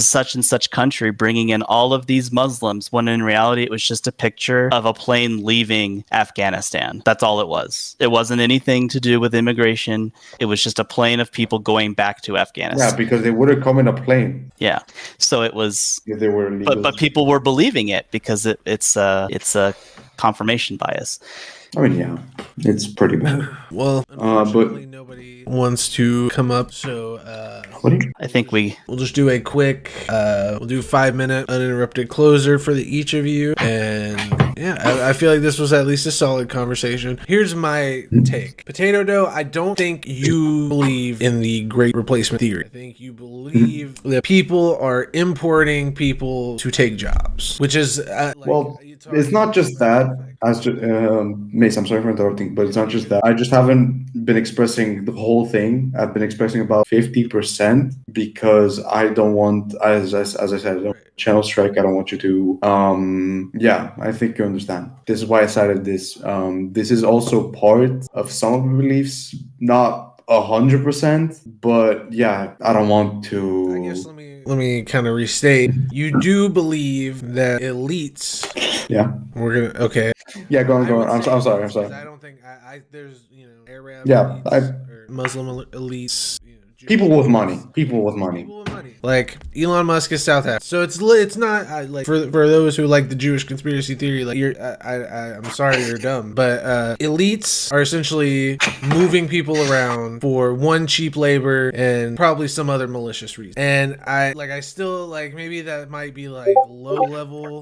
such and such country bringing in all of these Muslims," when in reality it was just a picture of a plane leaving Afghanistan. That's all it was. It wasn't anything to do with immigration. It was just a plane of people going back to Afghanistan. Yeah, because they wouldn't come in a plane. Yeah, so it was. If they were illegal. But people were believing it because it's a confirmation bias. I mean, yeah, it's pretty bad. Well, unfortunately, nobody wants to come up, so I think we'll just do a quick, we'll do 5-minute uninterrupted closer for each of you, and Yeah, I feel like this was at least a solid conversation. Here's my take. Potato Dough, I don't think you believe in the Great Replacement theory. I think you believe that people are importing people to take jobs, which is Well, it's not just that. Mace, I'm sorry for interrupting, but it's not just that. I just haven't been expressing the whole thing. I've been expressing about 50% because I don't want, as I said, I don't channel strike. I don't want you to. Yeah, I think you understand. This is why I cited this. This is also part of some of the beliefs, not 100%, but yeah, I don't want to. I guess let me kind of restate. You do believe that elites. Yeah. We're gonna okay. Yeah, go on. I'm sorry. I don't think there's Arab Yeah, elites or Muslim elites. People with money. People with money. Like Elon Musk is South Africa, so it's not like for those who like the Jewish conspiracy theory. Like I'm sorry you're dumb, but elites are essentially moving people around for one, cheap labor and probably some other malicious reason. And I still like maybe that might be like low level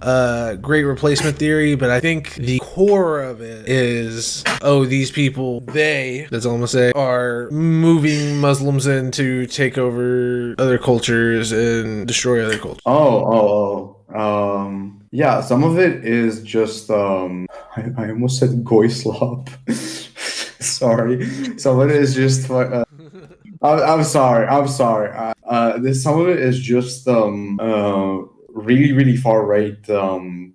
Great Replacement theory, but I think the core of it is these people that's all I'm gonna say are moving Muslims in to take over other cultures and destroy other cultures. Yeah, some of it is just I almost said goy slop. Sorry. Some of it is just I'm sorry. Some of it is just really, really far right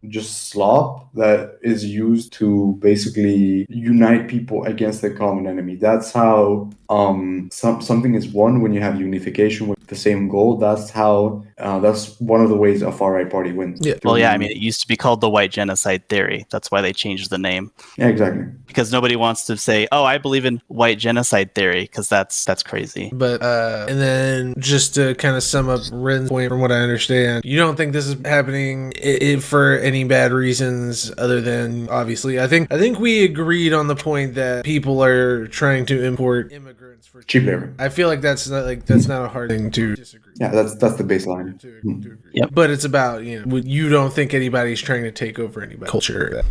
just slop that is used to basically unite people against the common enemy. That's how something is won when you have unification with the same goal. That's how that's one of the ways a far right party wins. Yeah. Well, yeah, I mean, it used to be called the white genocide theory. That's why they changed the name. Yeah, exactly. Because nobody wants to say, "Oh, I believe in white genocide theory," because that's crazy. But and then just to kind of sum up Ren's point, from what I understand, you don't think this is happening for any bad reasons other than obviously. I think we agreed on the point that people are trying to import immigrants for cheap labor. I feel like that's not a hard thing to disagree. Yeah, that's the baseline. To agree. Yep. But it's about you don't think anybody's trying to take over anybody's culture.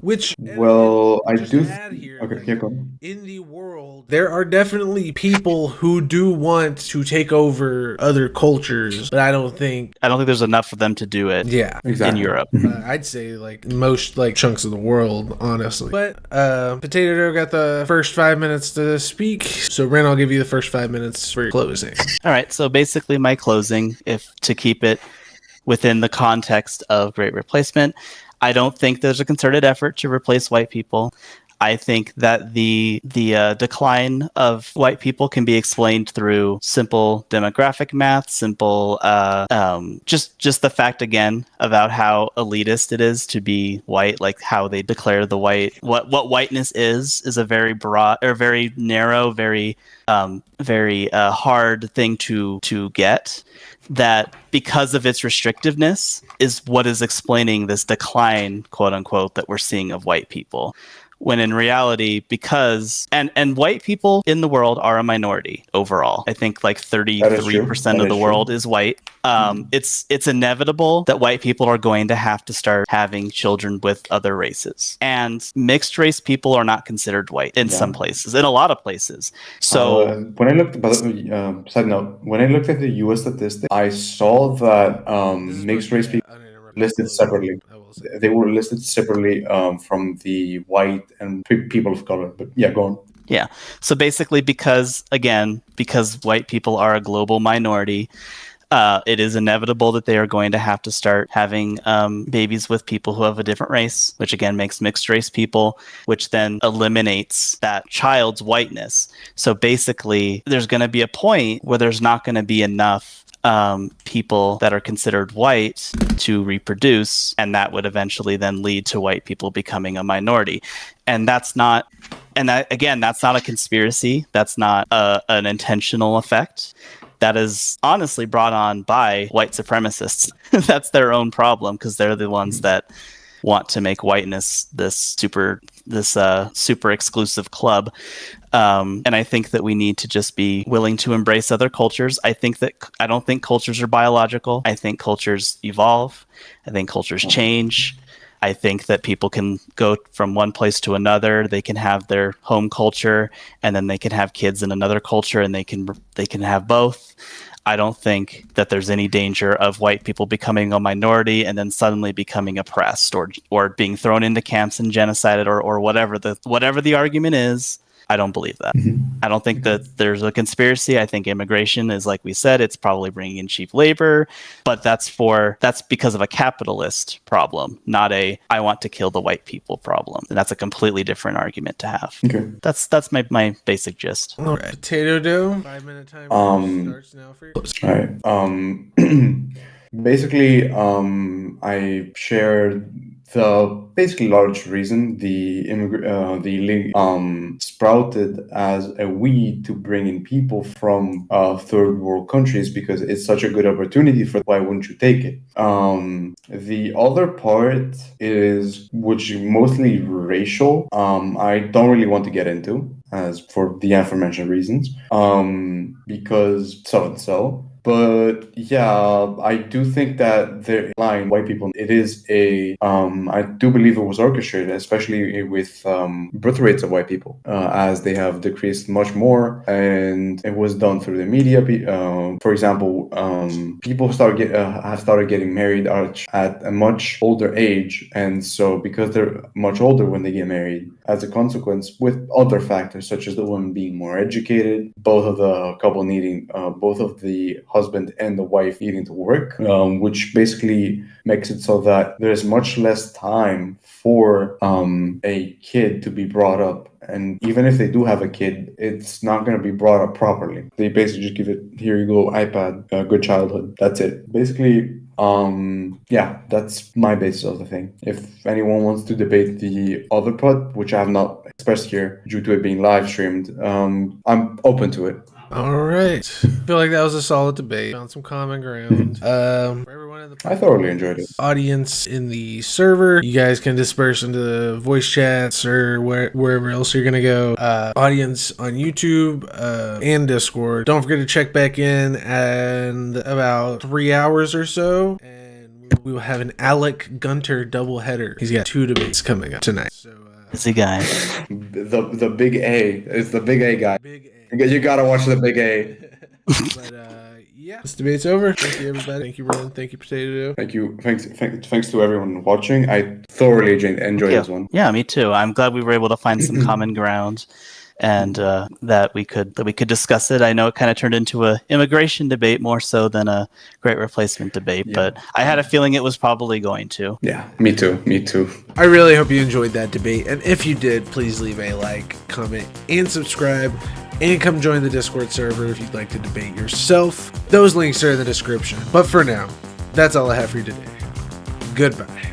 Which I do. Okay, keep going. In the world, there are definitely people who do want to take over other cultures, but I don't think there's enough for them to do it. Yeah, In exactly. Europe, I'd say like most chunks of the world, honestly. But Potato Dough got the first 5 minutes to speak, so Ren, I'll give you the first 5 minutes for your closing. All right. So basically, my closing, if to keep it within the context of Great Replacement, I don't think there's a concerted effort to replace white people. I think that the decline of white people can be explained through simple demographic math, simple just the fact again about how elitist it is to be white, like how they declare the white what whiteness is a very broad or very narrow, very hard thing to get. That because of its restrictiveness is what is explaining this decline, quote unquote, that we're seeing of white people. When in reality, because and white people in the world are a minority overall. I think like 33% of the world is white. It's inevitable that white people are going to have to start having children with other races. And mixed race people are not considered white in some places, in a lot of places. So when I looked, side note, when I looked at the US statistics, I saw that mixed race people listed separately. They were listed separately from the white and people of color. But yeah, go on. Yeah. So basically, because white people are a global minority, it is inevitable that they are going to have to start having babies with people who have a different race, which again makes mixed race people, which then eliminates that child's whiteness. So basically, there's going to be a point where there's not going to be enough people that are considered white to reproduce, and that would eventually then lead to white people becoming a minority. And that's not a conspiracy. That's not an intentional effect. That is honestly brought on by white supremacists. That's their own problem because they're the ones that want to make whiteness this super exclusive club. And I think that we need to just be willing to embrace other cultures. I don't think cultures are biological. I think cultures evolve. I think cultures change. I think that people can go from one place to another. They can have their home culture, and then they can have kids in another culture, and they can have both. I don't think that there's any danger of white people becoming a minority and then suddenly becoming oppressed or being thrown into camps and genocided or whatever the argument is. I don't believe that. I don't think that there's a conspiracy. I think immigration is, like we said, it's probably bringing in cheap labor, but that's because of a capitalist problem, not a I want to kill the white people problem. And that's a completely different argument to have. Okay. That's my basic gist. All right. Potato dough. 5-minute timer starts now for you. All right. Basically, I shared the basically large reason the sprouted as a weed to bring in people from third world countries because it's such a good opportunity for why wouldn't you take it? The other part is which is mostly racial. I don't really want to get into as for the aforementioned reasons. Because so and so. But yeah, I do think that they're lying white people. It is I do believe it was orchestrated, especially with birth rates of white people, as they have decreased much more, and it was done through the media. For example, people have started getting married at a much older age, and so because they're much older when they get married, as a consequence, with other factors such as the woman being more educated, both of the couple needing, both of the husband and the wife needing to work, which basically makes it so that there's much less time for a kid to be brought up. And even if they do have a kid, it's not going to be brought up properly. They basically just give it, here you go, iPad, good childhood. That's it. Basically, yeah, that's my basis of the thing. If anyone wants to debate the other part, which I have not expressed here due to it being live streamed, I'm open to it. All right. I feel like that was a solid debate. Found some common ground. For everyone in the I thoroughly enjoyed it. audience in the server, you guys can disperse into the voice chats or wherever else you're gonna go. Audience on YouTube and Discord. Don't forget to check back in at about 3 hours or so, and we will have an Alec Gunter doubleheader. He's got 2 debates coming up tonight. So Busy guy. The big A is the big A guy. big A. You gotta watch the big A. But yeah, this debate's over. Thank you, everybody. Thank you, Ron. Thank you, Potato Dough. Thank you. Thanks to everyone watching. I thoroughly enjoyed this one. Yeah, me too. I'm glad we were able to find some common ground, and that we could discuss it. I know it kind of turned into a immigration debate more so than a great replacement debate, but I had a feeling it was probably going to. Yeah, me too. I really hope you enjoyed that debate, and if you did, please leave a like, comment, and subscribe, and come join the Discord server if you'd like to debate yourself. Those links are in the description. But for now, that's all I have for you today. Goodbye.